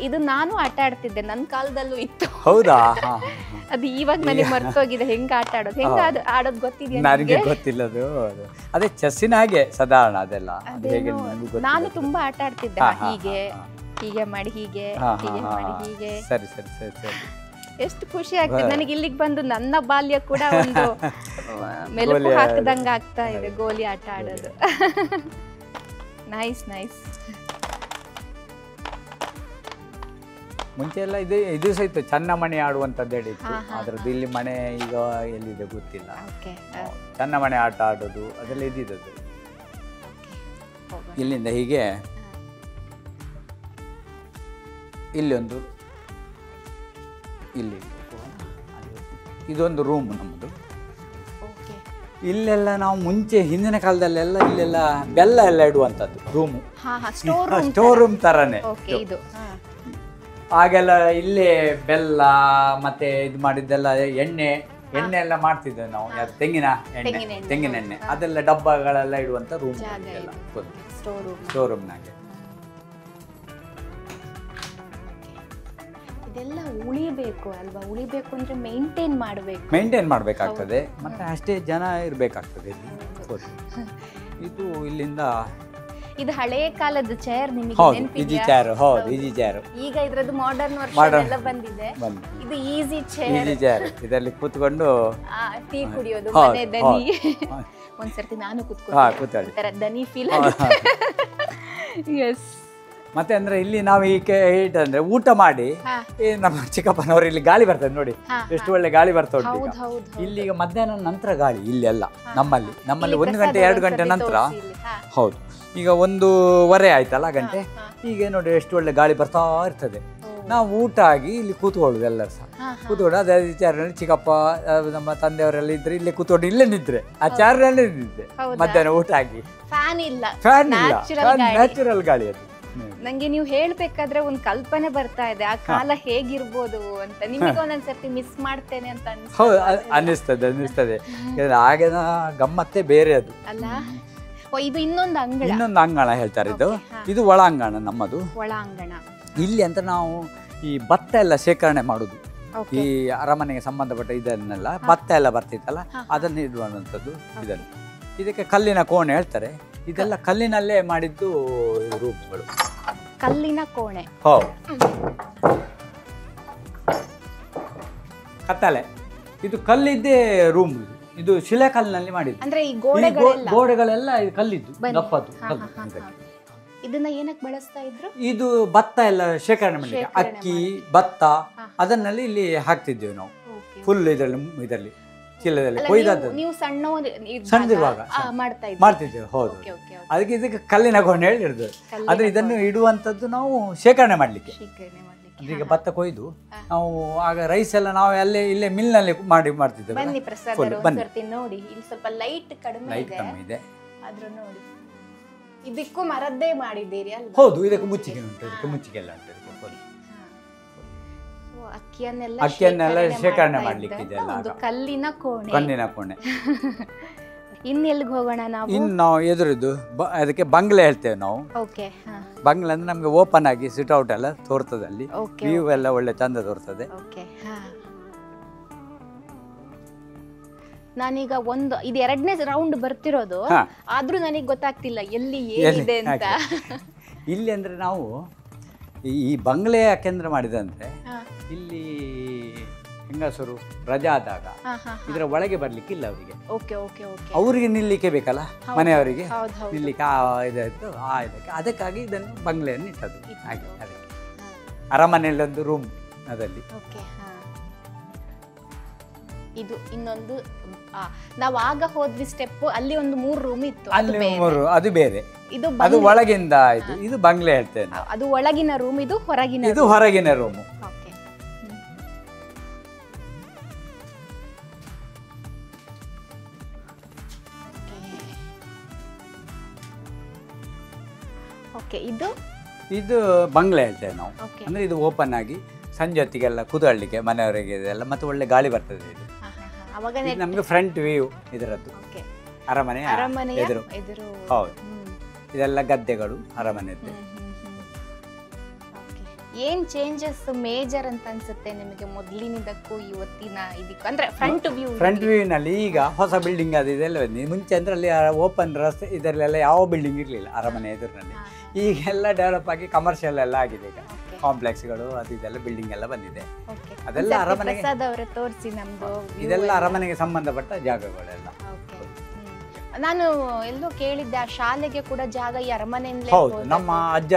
ಇದು ನಾನು ಆಟ ಆಡ್ತಿದ್ದೆ, ನನ್ನ ಕಾಲದಲ್ಲೂ ಇತ್ತು. ಹೌದಾ? ಅದು ಇವಾಗ ನನಗೆ ಮರ್ತೋಗಿದೆ ಹೆಂಗ ಆಟ ಆಡೋದು. ಹೆಂಗ ಆಡೋದು ಗೊತ್ತಿದೆಯಾ ನನಗೆ? ಗೊತ್ತಿಲ್ಲ ಅದು. ಅದೇ ಚೆಸ್ಸಿನ ಹಾಗೆ ಸಾಧಾರಣ ಅದೆಲ್ಲ. ನಾನು ತುಂಬಾ ಆಟ ಆಡ್ತಿದ್ದೆ. ಹೀಗೆ ಹೀಗೆ ಮಾಡಿ, ಹೀಗೆ ಹೀಗೆ ಮಾಡಿ, ಹೀಗೆ. ಸರಿ ಸರಿ ಸರಿ ಸರಿ. ಎಷ್ಟು ಖುಷಿ ಆಗ್ತದೆ ನನಗೆ ಇಲ್ಲಿಗೆ ಬಂದು. ನನ್ನ ಬಾಲ್ಯ ಕೂಡ ಒಂದು ಮೆಲುಕು ಹಾಕದಂಗ ಆಗ್ತಾ ಇದೆ ಗೋಲಿ ಆಟ ಆಡೋದು. Nice nice. ಮುಂಚೆ ಎಲ್ಲ ಇದು ಸಹ ಇತ್ತು, ಚನ್ನಮಣೆ ಆಡುವಂಥದ್ದು ಹೇಳಿತ್ತು. ಅದರದ್ದು ಇಲ್ಲಿ ಮನೆ ಈಗ ಎಲ್ಲಿದೆ ಗೊತ್ತಿಲ್ಲ. ಚನ್ನಮಣೆ ಆಟ ಆಡೋದು ಅದೆಲ್ಲ ಇದ್ದಿದ್ದದು. ಇಲ್ಲಿಂದ ಹೀಗೆ ಇಲ್ಲಿ ಇದೊಂದು ರೂಮ್ ನಮ್ಮದು. ಇಲ್ಲೆಲ್ಲ ನಾವು ಮುಂಚೆ ಹಿಂದಿನ ಕಾಲದಲ್ಲೆಲ್ಲ ಇಲ್ಲೆಲ್ಲ ಬೆಲ್ಲ ಎಲ್ಲ ಇಡುವಂಥದ್ದು ರೂಮು, ಸ್ಟೋರ್ ರೂಮ್ ಥರನೇ. ಆಗೆಲ್ಲ ಇಲ್ಲೇ ಬೆಲ್ಲ ಮತ್ತೆ ಇದು ಮಾಡಿದ್ದೆಲ್ಲ ಎಣ್ಣೆ ಎಲ್ಲ ಮಾಡ್ತಿದ್ದೇವೆ ನಾವು. ಯಾರು ತೆಂಗಿನ ಎಣ್ಣೆ ಅದೆಲ್ಲ ಡಬ್ಬಗಳೆಲ್ಲ ಇಡುವಂಥ ರೂಮ್, ಸ್ಟೋರ್ ರೂಮ್ನಾಗೆ. ಇದೆಲ್ಲ ಉಳಿಬೇಕು ಅಲ್ವಾ? ಉಳಿಬೇಕು ಅಂದ್ರೆ ಮೇಂಟೈನ್ ಮಾಡಬೇಕಾಗ್ತದೆ, ಮತ್ತೆ ಅಷ್ಟೇ ಜನ ಇರಬೇಕಾಗ್ತದೆ. ಇದು ಇಲ್ಲಿಂದ ಇದು ಹಳೆ ಕಾಲದ ಚೇರ್, ನಿಮಗೆ ಈಜಿ ಚೇರ್. ಈಗ ಇದ್ರದ್ದು ಮಾಡರ್ನ್ ವರ್ಷನ್ ಎಲ್ಲ ಬಂದಿದೆ. ಇದು ಈಜಿ ಚೇರ್, ಇದರಲ್ಲಿ ಕೂತ್ಕೊಂಡು ಟೀ ಕುಡಿಯೋದು, ಮನೆ ದನಿ. ಒಂದ್ಸರ್ತಿ ನಾನು ಕೂತ್ಕೊಂಡು ದನಿ ಫೀಲ್ ಆಗುತ್ತೆ. ಎಸ್. ಮತ್ತೆ ಅಂದ್ರೆ ಇಲ್ಲಿ ನಾವು ಅಂದ್ರೆ ಊಟ ಮಾಡಿ ನಮ್ಮ ಚಿಕ್ಕಪ್ಪನವರು ಇಲ್ಲಿ ಗಾಳಿ ಬರ್ತದೆ ನೋಡಿ, ಎಷ್ಟು ಒಳ್ಳೆ ಗಾಳಿ ಬರ್ತಾ ಉಂಟು. ಇಲ್ಲಿ ಈಗ ಮಧ್ಯಾಹ್ನ ನಂತರ ಗಾಳಿ ಇಲ್ಲೆಲ್ಲ ನಮ್ಮಲ್ಲಿ 1 ಗಂಟೆ 2 ಗಂಟೆ ನಂತರ. ಹೌದು, ಈಗ 1:15 ಆಯ್ತಲ್ಲ ಗಂಟೆ, ಈಗ ನೋಡಿ ಎಷ್ಟು ಒಳ್ಳೆ ಗಾಳಿ ಬರ್ತಾ ಇರ್ತದೆ. ನಾವು ಊಟ ಆಗಿ ಇಲ್ಲಿ ಕೂತ್ಕೊಳ್ಳೋದು, ಎಲ್ಲರೂ ಸಹ ಕೂತ್ಕೊಂಡು ಅದೇ ಚಾರ್ನಲ್ಲಿ ಚಿಕ್ಕಪ್ಪ ನಮ್ಮ ತಂದೆಯವರೆಲ್ಲ ಇದ್ರೆ ಇಲ್ಲೇ ಕೂತ್ಕೊಂಡು ಇಲ್ಲೇ ನಿದ್ರೆ, ಆ ಚಾರ್ನಲ್ಲೇ ನಿದ್ದೆ ಮಧ್ಯಾಹ್ನ ಊಟ ಆಗಿ. ಫ್ಯಾನ್ ಇಲ್ಲ, ನ್ಯಾಚುರಲ್ ಗಾಳಿ ಅದು. ನಂಗೆ ನೀವು ಹೇಳ್ಬೇಕಾದ್ರೆ ಒಂದ್ ಕಲ್ಪನೆ ಬರ್ತಾ ಇದೆ, ಆ ಕಾಲ ಹೇಗಿರ್ಬೋದು ಅಂತ. ನಿಮಗೆ ಒಂದೊಂದ್ಸರ್ತಿ ಮಿಸ್ ಮಾಡ್ತೇನೆ ಅಂತ ಅನ್ನಿಸ್ತದೆ. ಆಗಿನ ಗಮ್ಮತ್ತೇ ಬೇರೆ ಅದು ಅಲ್ಲ. ಇದು ಇನ್ನೊಂದು ಅಂಗಣ ಹೇಳ್ತಾರೆ. ಇದು ಒಳಾಂಗಣ, ನಮ್ಮದು ಒಳಾಂಗಣ. ಇಲ್ಲಿ ಅಂತ ನಾವು ಈ ಭತ್ತ ಎಲ್ಲ ಶೇಖರಣೆ ಮಾಡುದು, ಈ ಅರಮನೆಗೆ ಸಂಬಂಧಪಟ್ಟ ಇದನ್ನೆಲ್ಲ ಭತ್ತ ಎಲ್ಲ ಬರ್ತಿತ್ತಲ್ಲ ಅದನ್ನು ಇಡುವಂಥದ್ದು. ಇದಕ್ಕೆ ಕಲ್ಲಿನ ಕೋಣೆ ಹೇಳ್ತಾರೆ. ಇದೆಲ್ಲ ಕಲ್ಲಿನಲ್ಲೇ ಮಾಡಿದ್ದು ರೂಮ್ಗಳು. ಕಲ್ಲಿನ ಕೋಣೆ, ಹೌದು. ಕತ್ತಲೆ, ಇದು ಕಲ್ಲಿದ್ದೇ ರೂಮ್. ಇದು ಶಿಲೆಕಲ್ಲಿನಲ್ಲಿ ಮಾಡಿದ್ದು. ಅಂದ್ರೆ ಈ ಗೋಡೆಗಳೆಲ್ಲ ಕಲ್ಲಿದ್ದು, ದಪ್ಪದ್ದು. ಇದನ್ನ ಏನಕ್ಕೆ ಬಳಸ್ತಾ ಇದ್ರು? ಇದು ಭತ್ತ ಎಲ್ಲ ಶೇಖರಣೆ ಮಾಡಲಿಕ್ಕೆ, ಅಕ್ಕಿ ಭತ್ತ ಅದನ್ನಲ್ಲಿ ಇಲ್ಲಿ ಹಾಕ್ತಿದ್ದೇವೆ ನಾವು. ಫುಲ್ ಇದರಲ್ಲಿ ಚೀಲದಲ್ಲಿ ಕೊಯ್ದದ್ದು. ನೀವು ಸಣ್ಣದಿರುವಾಗ ಮಾಡ್ತಿದ್ದೇವೆ. ಹೌದು, ಅದಕ್ಕೆ ಇದಕ್ಕೆ ಕಲ್ಲಿನ ಕೋಣೆ ಹೇಳಿ ಇರ್ತದೆ. ಆದ್ರೆ ಇದನ್ನು ಇಡುವಂಥದ್ದು ನಾವು ಶೇಖರಣೆ ಮಾಡಲಿಕ್ಕೆ. ಈಗ ಭತ್ತ ಕೊಯ್ದು ನಾವು ಆಗ ರೈಸ್ ಎಲ್ಲ ನಾವು ಇಲ್ಲೇ ಮಿಲ್ನಲ್ಲಿ ಮಾಡ್ತಿದ್ದೇವೆ. ಬನ್ನಿ ಪ್ರಸಾದ್ ನೋಡಿ, ಇಲ್ಲಿ ಸ್ವಲ್ಪ ಲೈಟ್ ಕಡಿಮೆ ಇದೆ. ಆದ್ರೂ ನೋಡಿ, ಇದಕ್ಕೂ ಮರದ್ದೇ ಮಾಡಿದ್ದೀರಿ ಅಲ್ವಾ? ಹೌದು, ಇದಕ್ಕೆ ಮುಚ್ಚಿಗೆ ಉಂಟು, ಇದಕ್ಕೆ ಮುಚ್ಚಿಗೆ ಎಲ್ಲ ಉಂಟು. ಅಕ್ಕಿಯನ್ನೆಲ್ಲ ಶೇಖರಣೆ ಮಾಡ್ಲಿಕ್ಕೆ ಇದೆಲ್ಲ ಕಲ್ಲಿನ ಕೋಣೆ. ಇನ್ನೆಲ್ಲಿಗೆ ಹೋಗೋಣ ನಾವು? ಇನ್ನು ನಾವು ಎದುರಿದ್ದು ಅದಕ್ಕೆ ಬಂಗ್ಲೆ ಹೇಳ್ತೇವೆ ನಾವು. ಬಂಗ್ಲೆ ಅಂದ್ರೆ ನಮ್ಗೆ ಓಪನ್ ಆಗಿ ಸಿಟ್ ಔಟ್ ಎಲ್ಲ ತೋರ್ತದೆ, ಅಲ್ಲಿ ವ್ಯೂ ಎಲ್ಲ ಒಳ್ಳೆ ಚಂದ ತೋರ್ತದೆ. ನಾನೀಗ ಇದು 2ನೇ ರೌಂಡ್ ಬರ್ತಿರೋದು, ಆದ್ರೂ ನನಗೆ ಗೊತ್ತಾಗ್ತಿಲ್ಲ ಎಲ್ಲಿ ಏನಿದೆ ಅಂತ. ಇಲ್ಲಿ ಅಂದ್ರೆ ನಾವು ಈ ಬಂಗ್ಲೆ ಯಾಕೆಂದ್ರೆ ಮಾಡಿದಂದ್ರೆ, ಇಲ್ಲಿ ಹೆಂಗಸರು ರಜಾ ಆದಾಗ ಇದರ ಒಳಗೆ ಬರ್ಲಿಕ್ಕೆ ಇಲ್ಲ ಅವರಿಗೆ. ಅವರಿಗೆ ನಿಲ್ಲಿಕ್ಕೆ ಬೇಕಲ್ಲ, ಮನೆಯವರಿಗೆ ನಿಲ್ಲಿಕ್ಕೆ ಇದಾಯ್ತು. ಅದಕ್ಕಾಗಿ ಇದನ್ನು ಬಂಗ್ಲೆಯನ್ನು ಇಟ್ಟದ್ದು. ಹಾಗೆ ಅದಕ್ಕೆ ಅರಮನೆಯಲ್ಲಿ ಒಂದು ರೂಮ್ ಅದಲ್ಲಿ. ಇದು ಇನ್ನೊಂದು, ನಾವು ಆಗ ಹೋದ್ವಿ ಸ್ಟೆಪ್, ಅಲ್ಲಿ ಒಂದು 3 ರೂಮ್ ಇತ್ತು. ಅದು ಬೇರೆ, ಅದು ಒಳಗಿಂದ ಆಯ್ತು. ಇದು ಬಂಗ್ಲೆ ಹೇಳ್ತೇನೆ. ಅದು ಒಳಗಿನ ರೂಮ್, ಇದು ಹೊರಗಿನ ರೂಮ್. ಇದು ಬಂಗ್ಲೆ ಹೇಳ್ತೇವೆ ನಾವು. ಅಂದ್ರೆ ಇದು ಓಪನ್ ಆಗಿ ಸಂಜೆ ಹೊತ್ತಿಗೆಲ್ಲ ಕೂತ್ಕೊಳ್ಳಿಕ್ಕೆ ಮನೆಯವರಿಗೆ ಇದೆಲ್ಲ, ಮತ್ತೆ ಒಳ್ಳೆ ಗಾಳಿ ಬರ್ತದೆ. ಇದು ನಮ್ಗೆ ಫ್ರಂಟ್ ವ್ಯೂ ಇದರದ್ದು, ಅರಮನೆ ಎದುರು. ಹೌದು, ಇದೆಲ್ಲ ಗದ್ದೆಗಳು ಅರಮನೆದ್ದು. ಏನ್ ಚೇಂಜಸ್ ಮೇಜರ್ ಅಂತ ಅನ್ಸುತ್ತೆ ನಿಮಗೆ ಮೊದಲಿನಿಂದಕ್ಕೂ ಇವತ್ತಿನ ಇದಕ್ಕೆ? ಅಂದ್ರೆ ಫ್ರಂಟ್ ವ್ಯೂನಲ್ಲಿ ಈಗ ಹೊಸ ಬಿಲ್ಡಿಂಗ್ ಅದು ಇದೆಲ್ಲ ಬಂದಿದೆ. ಮುಂಚೆ ಅಂದ್ರೆ ಅಲ್ಲಿ ಓಪನ್ ರಸ್ತೆ ಇದರಲ್ಲೆಲ್ಲ ಯಾವ ಬಿಲ್ಡಿಂಗ್ ಇರಲಿಲ್ಲ ಅರಮನೆ ಎದುರಿನಲ್ಲಿ. ಈಗೆಲ್ಲ ಡೆವಲಪ್ ಆಗಿ ಕಮರ್ಷಿಯಲ್ ಎಲ್ಲ ಆಗಿದೆ. ಈಗ ಕಾಂಪ್ಲೆಕ್ಸ್ಗಳು ಅದು ಇದೆಲ್ಲ ಬಿಲ್ಡಿಂಗ್ ಎಲ್ಲ ಬಂದಿದೆ. ಅದೆಲ್ಲ ಅರಮನೆಗೆ, ಇದೆಲ್ಲ ಅರಮನೆಗೆ ಸಂಬಂಧಪಟ್ಟ ಜಾಗಗಳೆಲ್ಲ. ನಾನು ಎಲ್ಲೋ ಕೇಳಿದ್ದೆ ಆ ಶಾಲೆಗೆ ಕೂಡ ಜಾಗ ಈ ಅರಮನೆಯಿಂದಲೇ ಹೌದು, ನಮ್ಮ ಅಜ್ಜ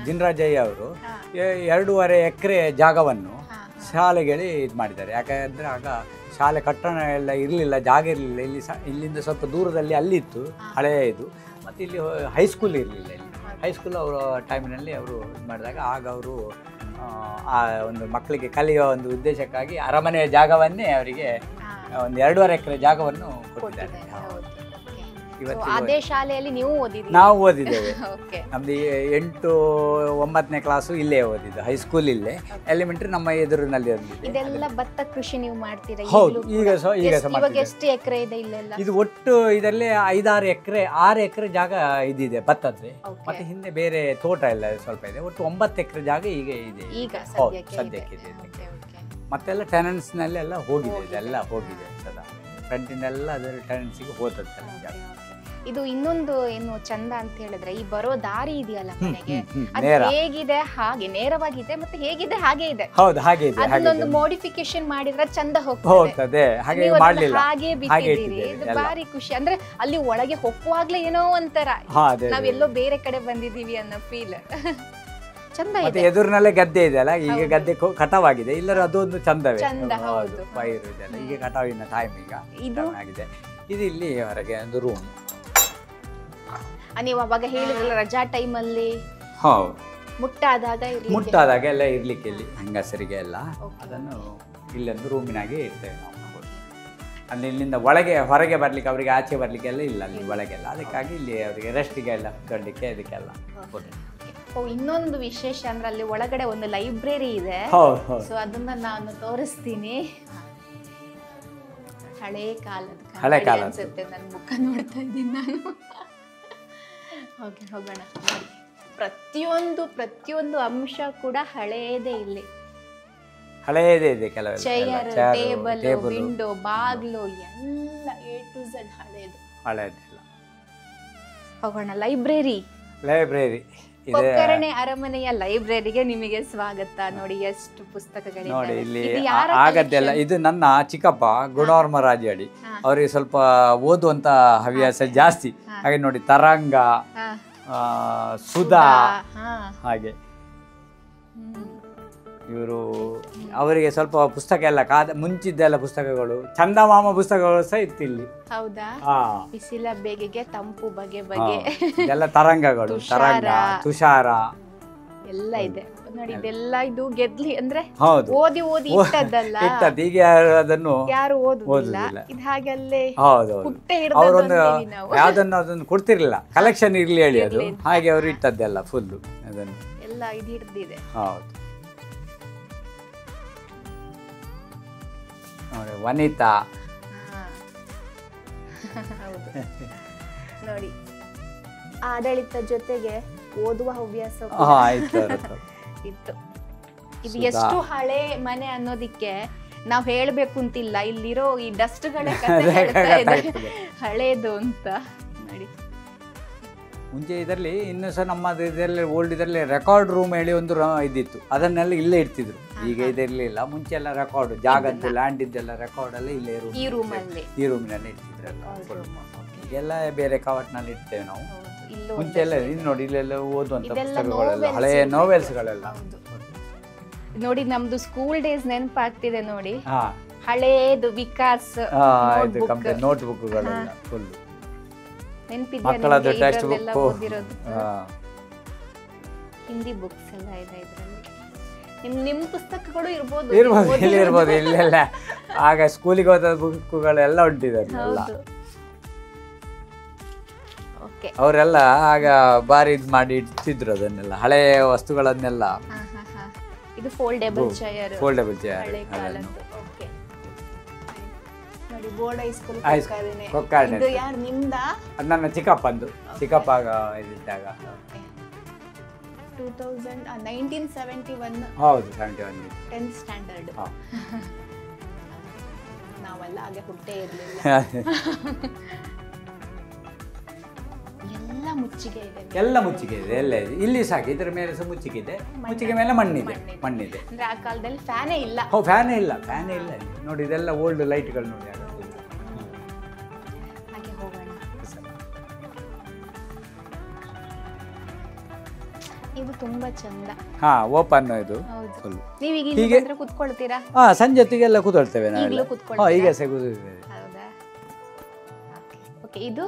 ಜಿನರಾಜಯ್ಯ ಅವರು 2.5 ಎಕರೆ ಜಾಗವನ್ನು ಶಾಲೆಗೆ ಇದು ಮಾಡಿದ್ದಾರೆ. ಯಾಕಂದರೆ ಆಗ ಶಾಲೆ ಕಟ್ಟಡ ಎಲ್ಲ ಇರಲಿಲ್ಲ, ಜಾಗ ಇರಲಿಲ್ಲ. ಇಲ್ಲಿಂದ ಸ್ವಲ್ಪ ದೂರದಲ್ಲಿ ಅಲ್ಲಿತ್ತು ಹಳೆಯ ಇದು. ಮತ್ತು ಇಲ್ಲಿ ಹೈಸ್ಕೂಲ್ ಇರಲಿಲ್ಲ. ಇಲ್ಲಿ ಹೈಸ್ಕೂಲ್ ಅವರ ಟೈಮಿನಲ್ಲಿ ಅವರು ಇದು ಮಾಡಿದಾಗ ಆಗ ಅವರು ಆ ಒಂದು ಮಕ್ಕಳಿಗೆ ಕಲಿಯುವ ಒಂದು ಉದ್ದೇಶಕ್ಕಾಗಿ ಅರಮನೆಯ ಜಾಗವನ್ನೇ ಅವರಿಗೆ ಒಂದು 2.5 ಎಕರೆ ಜಾಗವನ್ನು ಕೊಟ್ಟಿದ್ದಾರೆ. ಅದೇ ಶಾಲೆಯಲ್ಲಿ ನೀವು ಓದಿದ್ದೀರಿ? ನಾವು ಓದಿದ್ದೇವೆ. ನಮ್ದು 8, 9ನೇ ಕ್ಲಾಸು ಇಲ್ಲೇ ಓದಿದ್ದು, ಹೈಸ್ಕೂಲ್ ಇಲ್ಲೇ, ಎಲಿಮೆಂಟ್ರಿ ನಮ್ಮ ಎದುರಿನಲ್ಲಿ ಓದಿದ್ದು. ಇದೆಲ್ಲ ಭತ್ತ ಕೃಷಿ ನೀವು ಮಾಡ್ತೀರಾ? ಹೌದು, ಈಗ ಎಷ್ಟು ಎಕರೆ ಇದೆ ಇಲ್ಲೆಲ್ಲ? ಇದು ಒಟ್ಟು ಇದರಲ್ಲಿ 5-6 ಎಕರೆ, 6 ಎಕರೆ ಜಾಗ ಇದಿದೆ ಭತ್ತದ್ದೇ. ಮತ್ತೆ ಹಿಂದೆ ಬೇರೆ ತೋಟ ಎಲ್ಲ ಸ್ವಲ್ಪ ಇದೆ. ಒಟ್ಟು 9 ಎಕರೆ ಜಾಗ ಈಗ ಇದೆ. ಈಗ ಸದ್ಯಕ್ಕೆ ಇದೆ. ಮತ್ತೆಲ್ಲ ಟೆನೆನ್ಸ್ನಲ್ಲಿ ಎಲ್ಲ ಹೋಗಿದೆ, ಇದೆಲ್ಲ ಹೋಗಿದೆ ಸದಾ. ಫ್ರಂಟಿನೆಲ್ಲ ಅದರ ಟೆನೆನ್ಸಿಗೆ ಹೋದದ್ದೆಲ್ಲ ಜಾಗ. ಇದು ಇನ್ನೊಂದು ಏನು ಚಂದ ಅಂತ ಹೇಳಿದ್ರೆ, ಈ ಬರೋ ದಾರಿ ಇದೆಯಲ್ಲ ಮನೆಗೆ, ಅದು ಹೇಗಿದೆ ಹಾಗೆ ನೇರವಾಗಿದೆ, ಮತ್ತೆ ಹೇಗಿದೆ ಹಾಗೆ ಇದೆ. ಹೌದು, ಹಾಗೆ ಇದೆ. ಅದನ್ನೊಂದು ಮೋಡಿಫಿಕೇಶನ್ ಮಾಡಿದ್ರೆ ಚಂದ ಹೋಗ್ತದೆ. ಹಾಗೆ ಮಾಡಲಿಲ್ಲ, ಹಾಗೆ ಬಿಟ್ಟಿದ್ದೀರಿ. ಇದು ಭಾರಿ ಖುಷಿ. ಅಂದ್ರೆ ಅಲ್ಲಿ ಒಳಗೆ ಹೋಗುವಾಗ್ಲೇ ಏನೋ ಒಂಥರ ನಾವೆಲ್ಲೋ ಬೇರೆ ಕಡೆ ಬಂದಿದೀವಿ ಅನ್ನೋ ಫೀಲ್. ಚಂದ ಇದೆ. ಎದುರಿನಲ್ಲೇ ಗದ್ದೆ ಇದೆ ಅಲ್ಲ, ಈಗ ಗದ್ದೆ ಕಟಾವಾಗಿದೆ. ಇಲ್ಲರೂ ಅದೊಂದು ಚಂದವೇ. ಪೈರು ಇದೆಲ್ಲ ಈಗ ಕಟಾವಿನ ಟೈಮ್ ಈಗ ಆಗಿದೆ. ಇದು ಇಲ್ಲಿ ಹೊರಗೆ ಒಂದು ರೂಮ್. ನೀವು ಅವಾಗ ಹೇಳಿದ್ರಲ್ಲ ರಜಾ ಟೈಮಲ್ಲಿ ಮುಟ್ಟಾದಾಗ ಎಲ್ಲ ಇರ್ಲಿಕ್ಕೆ ಇಲ್ಲಿ ಹೆಂಗಸರಿಗೆ ಎಲ್ಲ ಅದನ್ನು ಇಲ್ಲೊಂದು ರೂಮಿನಾಗೆ ಇರ್ತೇವೆ ನಾವು. ಅಲ್ಲಿ ಇಲ್ಲಿಂದ ಹೊರಗೆ ಬರ್ಲಿಕ್ಕೆ, ಅವರಿಗೆ ಆಚೆ ಬರ್ಲಿಕ್ಕೆ ಎಲ್ಲ ಇಲ್ಲ ಅಲ್ಲಿ ಒಳಗೆಲ್ಲ. ಅದಕ್ಕಾಗಿ ಇಲ್ಲಿ ಅವರಿಗೆ ರೆಸ್ಟಿಗೆ ಎಲ್ಲ ಕುತ್ಕೊಳ್ಳಿಕ್ಕೆ ಅದಕ್ಕೆಲ್ಲ. ಇನ್ನೊಂದು ವಿಶೇಷ ಅಂದ್ರೆ ಅಲ್ಲಿ ಒಳಗಡೆ ಒಂದು ಲೈಬ್ರರಿ ಇದೆ. ಸೊ ಅದನ್ನ ನಾನು ತೋರಿಸ್ತೀನಿ. ಹಳೆ ಕಾಲದ ಅನ್ಸುತ್ತೆ, ನನ್ನ ಮುಖ ನೋಡ್ತಾ ಇದ್ದೀನಿ ನಾನು. ಹೋಗೋಣ. ಪ್ರತಿಯೊಂದು ಅಂಶ ಕೂಡ ಹಳೇದೇ ಇಲ್ಲಿ. ಹಳೇದೇ ಇದೆ. ಕೆಲವು ಚೇರ್, ಟೇಬಲ್, ವಿಂಡೋ, ಬಾಗ್ಲು ಎಲ್ಲ A to Z ಹಳೇದೆಲ್ಲ. ಹೋಗೋಣ. ಲೈಬ್ರರಿ ಕೊಕ್ಕರಣೆ ಅರಮನೆಯ ಲೈಬ್ರರಿಗೆ ನಿಮಗೆ ಸ್ವಾಗತ. ನೋಡಿ ಎಷ್ಟು ಪುಸ್ತಕಗಳಿವೆ ನೋಡಿ ಇಲ್ಲಿ. ಆಗದ್ದೆಲ್ಲ ಇದು ನನ್ನ ಚಿಕ್ಕಪ್ಪ ಗುಣವರ್ಮ ರಾಜಾಡಿ, ಅವರಿಗೆ ಸ್ವಲ್ಪ ಓದುವಂತ ಹವ್ಯಾಸ ಜಾಸ್ತಿ. ಹಾಗೆ ನೋಡಿ ತರಂಗ, ಸುಧಾ, ಹಾಗೆ ಇವರು ಅವರಿಗೆ ಸ್ವಲ್ಪ ಪುಸ್ತಕ ಎಲ್ಲ ಮುಂಚಿದ್ದೆಲ್ಲ ಪುಸ್ತಕಗಳು, ಚಂದಮಾಮ ಪುಸ್ತಕಗಳು ಸಹ ಇತ್ತು ಇಲ್ಲಿ. ಹೌದಾ? ಬಿಸಿಲ ಬೇಗೆಗೆ ತಂಪು ಬಗೆ ಎಲ್ಲ ತರಂಗಗಳು, ತುಷಾರ ಎಲ್ಲ ಇದೆ ನೋಡಿ. ಇದೆಲ್ಲ ಇದು ಗೆದ್ಲಿ ಅಂದ್ರೆ ಓದಿ ಇಟ್ಟದ್ದಲ್ಲ. ಈಗ ಅದನ್ನು ಯಾರು ಓದುದಿಲ್ಲ. ಇದು ಹಾಗಲ್ಲೇ ಅವರೊಂದು ಅದನ್ನು ಕೊಡ್ತಿರ್ಲಿಲ್ಲ, ಕಲೆಕ್ಷನ್ ಇರ್ಲಿ ಹೇಳಿ ಅದು ಹಾಗೆ ಅವರು ಇಟ್ಟದ್ದೆಲ್ಲ ಫುಲ್ ಅದನ್ನು ಎಲ್ಲ ಇದು ಹಿಡ್ದಿದೆ. ಹೌದು. ವನಿತಾ ನೋಡಿ, ಆಡಳಿತ ಜೊತೆಗೆ ಓದುವ ಹವ್ಯಾಸ ಇತ್ತು. ಇದು ಎಷ್ಟು ಹಳೆ ಮನೆ ಅನ್ನೋದಿಕ್ಕೆ ನಾವ್ ಹೇಳ್ಬೇಕು ಅಂತಿಲ್ಲ. ಇಲ್ಲಿರೋ ಈ ಡಸ್ಟ್ಗಳೇ ಹಳೇದು ಅಂತ ನೋಡಿ. ಮುಂಚೆ ಇದರಲ್ಲಿ ಇನ್ನೂ ಸಹ ನಮ್ಮ ಇದರಲ್ಲಿ ಓಲ್ಡ್ ಇದರಲ್ಲಿ ರೆಕಾರ್ಡ್ ರೂಮ್ ಹೇಳಿ ಒಂದು ಇದ್ದಿತ್ತು, ಅದನ್ನೆಲ್ಲ ಇಲ್ಲೇ ಇಡ್ತಿದ್ರು. ಈಗ ಇದಿರಲಿಲ್ಲ. ಮುಂಚೆ ಎಲ್ಲ ರೆಕಾರ್ಡ್, ಜಾಗದ್ದು ಲ್ಯಾಂಡ್ ಇದ್ದೆಲ್ಲ ರೆಕಾರ್ಡ್ ಎಲ್ಲ ಇಲ್ಲೇ ಈ ರೂಮಿನಲ್ಲಿ ಇಡ್ತಿದ್ರಲ್ಲ. ಈಗೆಲ್ಲ ಬೇರೆ ಕವಟ್ನಲ್ಲಿ ಇಡ್ತೇವೆ ನಾವು. ಮುಂಚೆ ಎಲ್ಲ ಇದು ನೋಡಿ, ಇಲ್ಲೆಲ್ಲ ಓದುವಂತ ಪುಸ್ತಕಗಳೆಲ್ಲ, ಹಳೆಯ ನೋವೆಲ್ಸ್ಗಳೆಲ್ಲ ನೋಡಿ. ನಮ್ದು ಸ್ಕೂಲ್ ಡೇಸ್ ನೆನಪಾಗ್ತಿದೆ ನೋಡಿ. ಹಳೇದು ವಿಕಾಸ್ ನೋಟ್ ಬುಕ್ಗಳೆಲ್ಲ ಫುಲ್ ಮಕ್ಕಳದ್ದು ಟೆಕ್ಸ್ಟ್ ಬುಕ್, ಹಿಂದಿ ಬುಕ್ಸ್ ಎಲ್ಲ ಇದೆ ಇದರಲ್ಲಿ. ನಿಮ್ಮ ಪುಸ್ತಕಗಳು ಇರ್ಬೋದು. ಇಲ್ಲೆಲ್ಲ ಆಗ ಸ್ಕೂಲಿಗೆ ಹೋದ ಬುಕ್ಗಳೆಲ್ಲ ಉಂಟಿದ್ದಾರೆ. ಅವರೆಲ್ಲ ಆಗ ಬಾರಿ ಇದು ಮಾಡಿ ಇಡ್ತಿದ್ರು ಅದನ್ನೆಲ್ಲ, ಹಳೆಯ ವಸ್ತುಗಳನ್ನೆಲ್ಲ. ಇದು ಫೋಲ್ಡೇಬಲ್ ಚೇರ್. ನೋಡಿ, ಬೋರ್ಡ್ ಹೈಸ್ಕೂಲ್ ಕೊಕ್ಕರ್ಣೆ. ಇದು ಯಾರು ನಿಮ್ದ? ನನ್ನ ಚಿಕ್ಕಪ್ಪಂದು. ಚಿಕ್ಕಪ್ಪ ಇದ್ದಾಗ 1971. ಹೌದು, 71. 10th standard. ನಾವೆಲ್ಲ ಹಾಗೆ ಹುಟ್ಟೇ ಇರಲಿಲ್ಲ. ಎಲ್ಲ ಮುಚ್ಚಿಗೆ ಇದೆ. ಎಲ್ಲ ಇದೆ. ಇಲ್ಲಿ ಸಾಕು. ಇದರ ಮೇಲೆ ಸಹ ಮುಚ್ಚಿಗೆ ಇದೆ. ಮುಚ್ಚಿಗೆ ಮೇಲೆ ಮಣ್ಣಿದೆ. ಅಂದ್ರೆ ಆ ಕಾಲದಲ್ಲಿ ಫ್ಯಾನೇ ಇಲ್ಲ. ಫ್ಯಾನೇ ಇಲ್ಲ ನೋಡಿ. ಇದೆಲ್ಲ ಓಲ್ಡ್ ಲೈಟ್ಗಳು ನೋಡಿ. ಹಾಗೆ ಹೋಗೋಣ. ತುಂಬಾ ಚಂದ. ಹಾ ಓಪನ್ ಇದು ಹೌದು. ಫುಲ್. ನೀವೀಗ ಇಲ್ಲಿ ಹೀಗೆ ಬಂದ್ರೆ ಕುತ್ಕೊಳ್ತೀರಾ? ಹಾ ಸಂಜೆ ಹೊತ್ತಿಗೆಲ್ಲ ಕೂತ್ಕೊಳ್ತೇವೆ ಈಗಲೂ ನಾವೆಲ್ಲ. ಕುತ್ಕೊಳ್ತೀರಾ? ಹಾ ಈಗ ಸಹ ಕೂತಿದ್ದೇವೆ. ಹೌದಾ? ಓಕೆ. ಇದು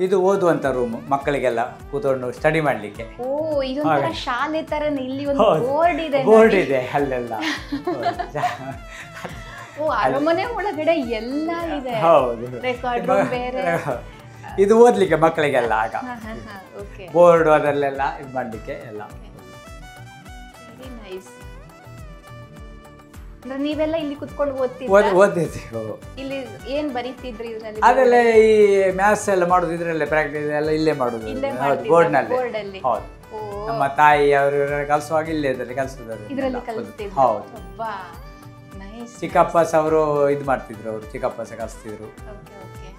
ಇದು ಓದುವಂತ ರೂಮ್, ಮಕ್ಕಳಿಗೆಲ್ಲ ಕೂತ್ಕೊಂಡು ಸ್ಟಡಿ ಮಾಡ್ಲಿಕ್ಕೆ. ಓ ಇದೊಂಥರ ಶಾಲೆ ತರನೇ. ಇಲ್ಲಿ ಒಂದು ಬೋರ್ಡ್ ಇದೆ. ಬೋರ್ಡ್ ಇದೆ ಅಲ್ಲೆಲ್ಲ. ಓ ಅರಮನೆ ಒಳಗಡೆ ಎಲ್ಲ ಇದೆ. ಹೌದು. ರೆಕಾರ್ಡ್ ರೂಮ್ ಬೇರೆ. ಇದು ಓದ್ಲಿಕ್ಕೆ ಮಕ್ಕಳಿಗೆಲ್ಲ ಆಗ ಓಕೆ. ಬೋರ್ಡ್ ಅದರಲ್ಲೆಲ್ಲ ಇದು ಮಾಡ್ಲಿಕ್ಕೆ ಎಲ್ಲ. Very nice. ಅಂದ್ರೆ ನೀವೆಲ್ಲ ಇಲ್ಲಿ ಕುತ್ಕೊಂಡು ಓದ್ತಿದ್ರಾ? ಓದಿದ್ದೀವಿ. ಇಲ್ಲಿ ಏನ್ ಬರೀತಿದ್ರಿ ಇದ್ರಲ್ಲಿ? ಅದೆಲ್ಲ ಈ ಮ್ಯಾಥ್ಸ್ ಎಲ್ಲ ಮಾಡೋದು ಇದ್ರಲ್ಲೇ, ಪ್ರಾಕ್ಟೀಸ್ ಎಲ್ಲ ಇಲ್ಲೇ ಮಾಡೋದು ಬೋರ್ಡ್ ನಲ್ಲಿ. ಬೋರ್ಡಲ್ಲಿ. ಹೌದು. ನಮ್ಮ ತಾಯಿ ಅವರು ಕಲಿಸುವಾಗ ಇಲ್ಲೇ ಕಲಿಸಿದ್ದಾರೆ. ಇದ್ರಲ್ಲಿ ಕಲಿಸ್ತಿದ್ರು. ಹೌದು. ಅಬ್ಬಾ ನೈಸ್. ಚಿಕ್ಕಪ್ಪಸ್ ಅವರು ಇದು ಮಾಡ್ತಿದ್ರು, ಅವರು ಚಿಕ್ಕಪ್ಪಸ ಕಲಿಸ್ತಿದ್ರು. Okay okay.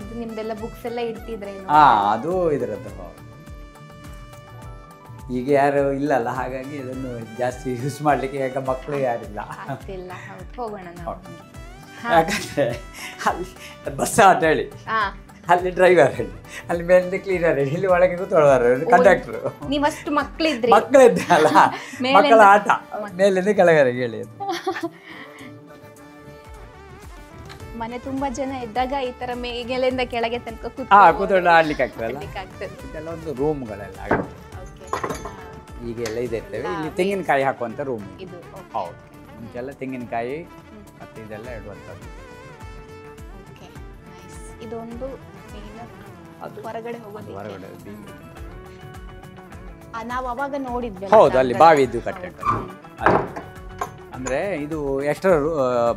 ಇದು ನಿಮ್ದೆಲ್ಲ ಬುಕ್ಸ್ ಎಲ್ಲ ಇಡ್ತಿದ್ರೇನು? ಹಾ ಅದು ಇದರದ್ದು. ಈಗ ಯಾರು ಇಲ್ಲಲ್ಲ, ಹಾಗಾಗಿ ಇದನ್ನು ಜಾಸ್ತಿ ಯೂಸ್ ಮಾಡ್ಲಿಕ್ಕೆ ಈಗ ಮಕ್ಕಳು ಯಾರಿಲ್ಲ. ಆಗ್ತಿಲ್ಲ. ಹೌದು ಹೋಗೋಣ ನಾವು. ಯಾಕಂದ್ರೆ ಅಲ್ಲಿ ಬಸ್ ಅಂತ ಹೇಳಿ, ಹಾ ಅಲ್ಲಿ ಡ್ರೈವರ್ ಹೇಳಿ, ಅಲ್ಲಿ ಮೇಲೆ ಕ್ಲೀನರ್ ಹೇಳಿ, ಇಲ್ಲಿ ಒಳಗೆ ಕೂತ್ಕೊಳ್ಳೋರು ಕಂಡಕ್ಟರ್. ನೀವಷ್ಟು ಮಕ್ಕಳಿದ್ರಿ? ಮಕ್ಕಳಿದ್ದೆ ಅಲ್ಲ, ಮಕ್ಕಳ ಆಟ ಮೇಲಿಂದ ಕೆಳಗಡೆಗೆ ಹೇಳಿ. ಮನೆ ತುಂಬಾ ಜನ ಇದ್ದಾಗ ಈ ತರ ಮೇಲೆಯಿಂದ ಕೆಳಗೆ ತನಕ ಕೂತ್ಕೊಂಡು ಆಡ್ಲಿಕ್ಕೆ ಆಗ್ತದಲ್ಲ. ಇದೆಲ್ಲ ಒಂದು ರೂಮ್ಗಳೆಲ್ಲ ಆಗುತ್ತೆ. ಈಗೆಲ್ಲ ಇದೆ ಇರ್ತೇವೆ. ಇಲ್ಲಿ ತೆಂಗಿನಕಾಯಿ ಹಾಕುವಂತ ರೂಮ್ ಇದು. ಹೌದು. ಮುಂಚೆಲ್ಲ ತೆಂಗಿನಕಾಯಿ ಮತ್ತೆ ಇದೆಲ್ಲ ಇಡುವಂಥದ್ದು. ಇದೊಂದು ಅದು ಹೊರಗಡೆ ಹೋಗೋದು. ಹೊರಗಡೆ ನಾವು ಅವಾಗ ನೋಡಿದ್ವಿ. ಹೌದು, ಅಲ್ಲಿ ಬಾವಿ ಇದ್ದು ಕಟ್ಟಡ. ಅಂದ್ರೆ ಇದು ಎಕ್ಸ್ಟ್ರಾ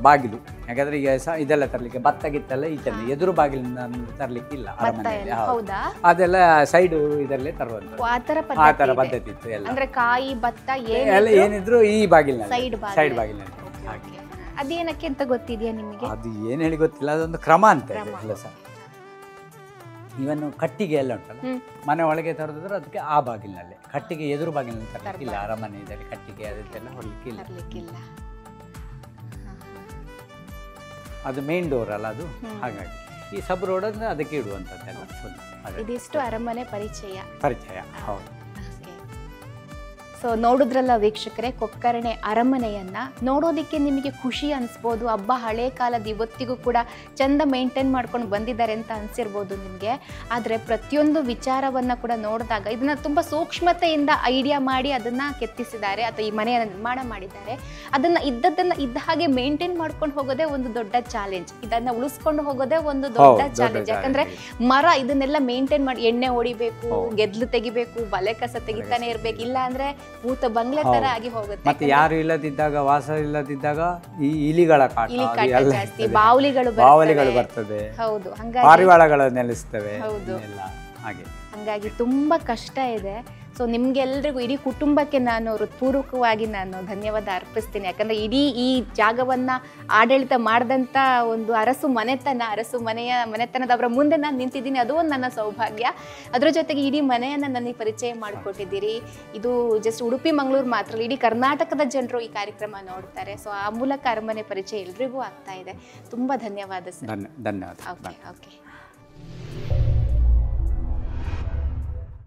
ಬಾಗಿಲು. ಯಾಕಂದ್ರೆ ಈಗ ಇದೆಲ್ಲ ತರ್ಲಿಕ್ಕೆ ಭತ್ತ ಗಿತ್ತೆಲ್ಲ ಈಚೆಲ್ಲ ಎದುರು ಬಾಗಿಲಿಂದ ತರ್ಲಿಕ್ಕೆ ಇಲ್ಲ ಅರಮನೆಯಲ್ಲಿ. ಅದೆಲ್ಲ ಸೈಡ್ ಇದರಲ್ಲೇ ತರುವಂತ ಆ ತರ ಪದ್ಧತಿ ಇತ್ತು ಎಲ್ಲ. ಅಂದ್ರೆ ಕಾಯಿ ಭತ್ತ ಎಲ್ಲ ಏನಿದ್ರು ಈ ಬಾಗಿಲಿನಲ್ಲಿ, ಸೈಡ್ ಬಾಗಿಲಿನಲ್ಲಿ. ಅದೇನಕ್ಕೆ ಅಂತ ಗೊತ್ತಿದೆಯಾ ನಿಮಗೆ? ಅದು ಏನ್ ಹೇಳಿ ಗೊತ್ತಿಲ್ಲ, ಅದೊಂದು ಕ್ರಮ ಅಂತ ಎಲ್ಲ ಸರ್. ಇವನ್ನು ಕಟ್ಟಿಗೆ ಎಲ್ಲ ಉಂಟಲ್ಲ, ಮನೆ ಒಳಗೆ ತರೋದಾದ್ರೆ ಅದಕ್ಕೆ ಆ ಬಾಗಿಲಿನಲ್ಲೇ, ಕಟ್ಟಿಗೆ ಎದುರು ಬಾಗಿಲಿನಲ್ಲಿ ತರಲಿಕ್ಕಿಲ್ಲ. ಅರಮನೆ ಇದರಲ್ಲಿ ಕಟ್ಟಿಗೆ ಅದಕ್ಕೆಲ್ಲ ಹೊರಲಿಕ್ಕಿಲ್ಲ. ಅದು ಮೇನ್ ಡೋರ್ ಅಲ್ಲ ಅದು, ಹಾಗಾಗಿ ಈ ಸಬ್ ರೋಡ್ ಅಂದ್ರೆ ಅದಕ್ಕೆ ಇಡುವಂಥದ್ದೆಲ್ಲ ಫುಲ್. ಇದಿಷ್ಟು ಅರಮನೆ ಪರಿಚಯ. ಹೌದು. ಸೊ ನೋಡಿದ್ರಲ್ಲ ವೀಕ್ಷಕರೇ, ಕೊಕ್ಕರ್ಣೆ ಅರಮನೆಯನ್ನ ನೋಡೋದಕ್ಕೆ ನಿಮಗೆ ಖುಷಿ ಅನಿಸ್ಬೋದು. ಹಬ್ಬ ಹಳೆ ಕಾಲದ ಇವತ್ತಿಗೂ ಕೂಡ ಚಂದ ಮೇಂಟೈನ್ ಮಾಡ್ಕೊಂಡು ಬಂದಿದ್ದಾರೆ ಅಂತ ಅನಿಸಿರ್ಬೋದು ನಿಮಗೆ. ಆದರೆ ಪ್ರತಿಯೊಂದು ವಿಚಾರವನ್ನು ಕೂಡ ನೋಡಿದಾಗ ಇದನ್ನು ತುಂಬ ಸೂಕ್ಷ್ಮತೆಯಿಂದ ಐಡಿಯಾ ಮಾಡಿ ಅದನ್ನು ಕೆತ್ತಿಸಿದ್ದಾರೆ ಅಥವಾ ಈ ಮನೆಯನ್ನು ನಿರ್ಮಾಣ ಮಾಡಿದ್ದಾರೆ. ಅದನ್ನು ಇದ್ದದ್ದನ್ನು ಇದ್ದ ಹಾಗೆ ಮೇಂಟೈನ್ ಮಾಡ್ಕೊಂಡು ಹೋಗೋದೇ ಒಂದು ದೊಡ್ಡ ಚಾಲೆಂಜ್. ಇದನ್ನು ಉಳಿಸ್ಕೊಂಡು ಹೋಗೋದೇ ಒಂದು ದೊಡ್ಡ ಚಾಲೆಂಜ್. ಯಾಕಂದರೆ ಮರ ಇದನ್ನೆಲ್ಲ ಮೇಂಟೈನ್ ಮಾಡಿ ಎಣ್ಣೆ ಹೊಡಿಬೇಕು, ಗೆದ್ಲು ತೆಗಿಬೇಕು, ಬಲೆ ಕಸ ತೆಗಿತಾನೆ ಇರಬೇಕು. ಇಲ್ಲ ಅಂದರೆ ಭೂತ ಬಂಗ್ಲೆ ತರ ಆಗಿ ಹೋಗುತ್ತೆ. ಮತ್ತೆ ಯಾರು ಇಲ್ಲದಿದ್ದಾಗ, ವಾಸ ಇಲ್ಲದಿದ್ದಾಗ ಈ ಇಲಿಗಳ ಕಾಟ ಜಾಸ್ತಿ, ಬಾವಲಿಗಳು ಬರ್ತದೆ. ಹೌದು, ಪಾರಿವಾಳಗಳು ನೆಲೆಸ್ತವೆ. ಹಂಗಾಗಿ ತುಂಬಾ ಕಷ್ಟ ಇದೆ. ಸೊ ನಿಮ್ಗೆಲ್ರಿಗೂ, ಇಡೀ ಕುಟುಂಬಕ್ಕೆ ನಾನು ಹೃತ್ಪೂರ್ವಕವಾಗಿ ನಾನು ಧನ್ಯವಾದ ಅರ್ಪಿಸ್ತೀನಿ. ಯಾಕಂದ್ರೆ ಇಡೀ ಈ ಜಾಗವನ್ನ ಆಡಳಿತ ಮಾಡಿದಂಥ ಒಂದು ಅರಸು ಮನೆತನದವರ ಮುಂದೆ ನಾನು ನಿಂತಿದ್ದೀನಿ. ಅದು ಒಂದು ನನ್ನ ಸೌಭಾಗ್ಯ. ಅದರ ಜೊತೆಗೆ ಇಡೀ ಮನೆಯನ್ನು ನನಗೆ ಪರಿಚಯ ಮಾಡಿಕೊಟ್ಟಿದ್ದೀರಿ. ಇದು ಜಸ್ಟ್ ಉಡುಪಿ ಮಂಗಳೂರು ಮಾತ್ರ ಅಲ್ಲ, ಇಡೀ ಕರ್ನಾಟಕದ ಜನರು ಈ ಕಾರ್ಯಕ್ರಮ ನೋಡ್ತಾರೆ. ಸೊ ಆ ಮೂಲಕ ಅರಮನೆ ಪರಿಚಯ ಎಲ್ರಿಗೂ ಆಗ್ತಾ ಇದೆ. ತುಂಬಾ ಧನ್ಯವಾದ ಸರ್. ಧನ್ಯವಾದ. Okay okay.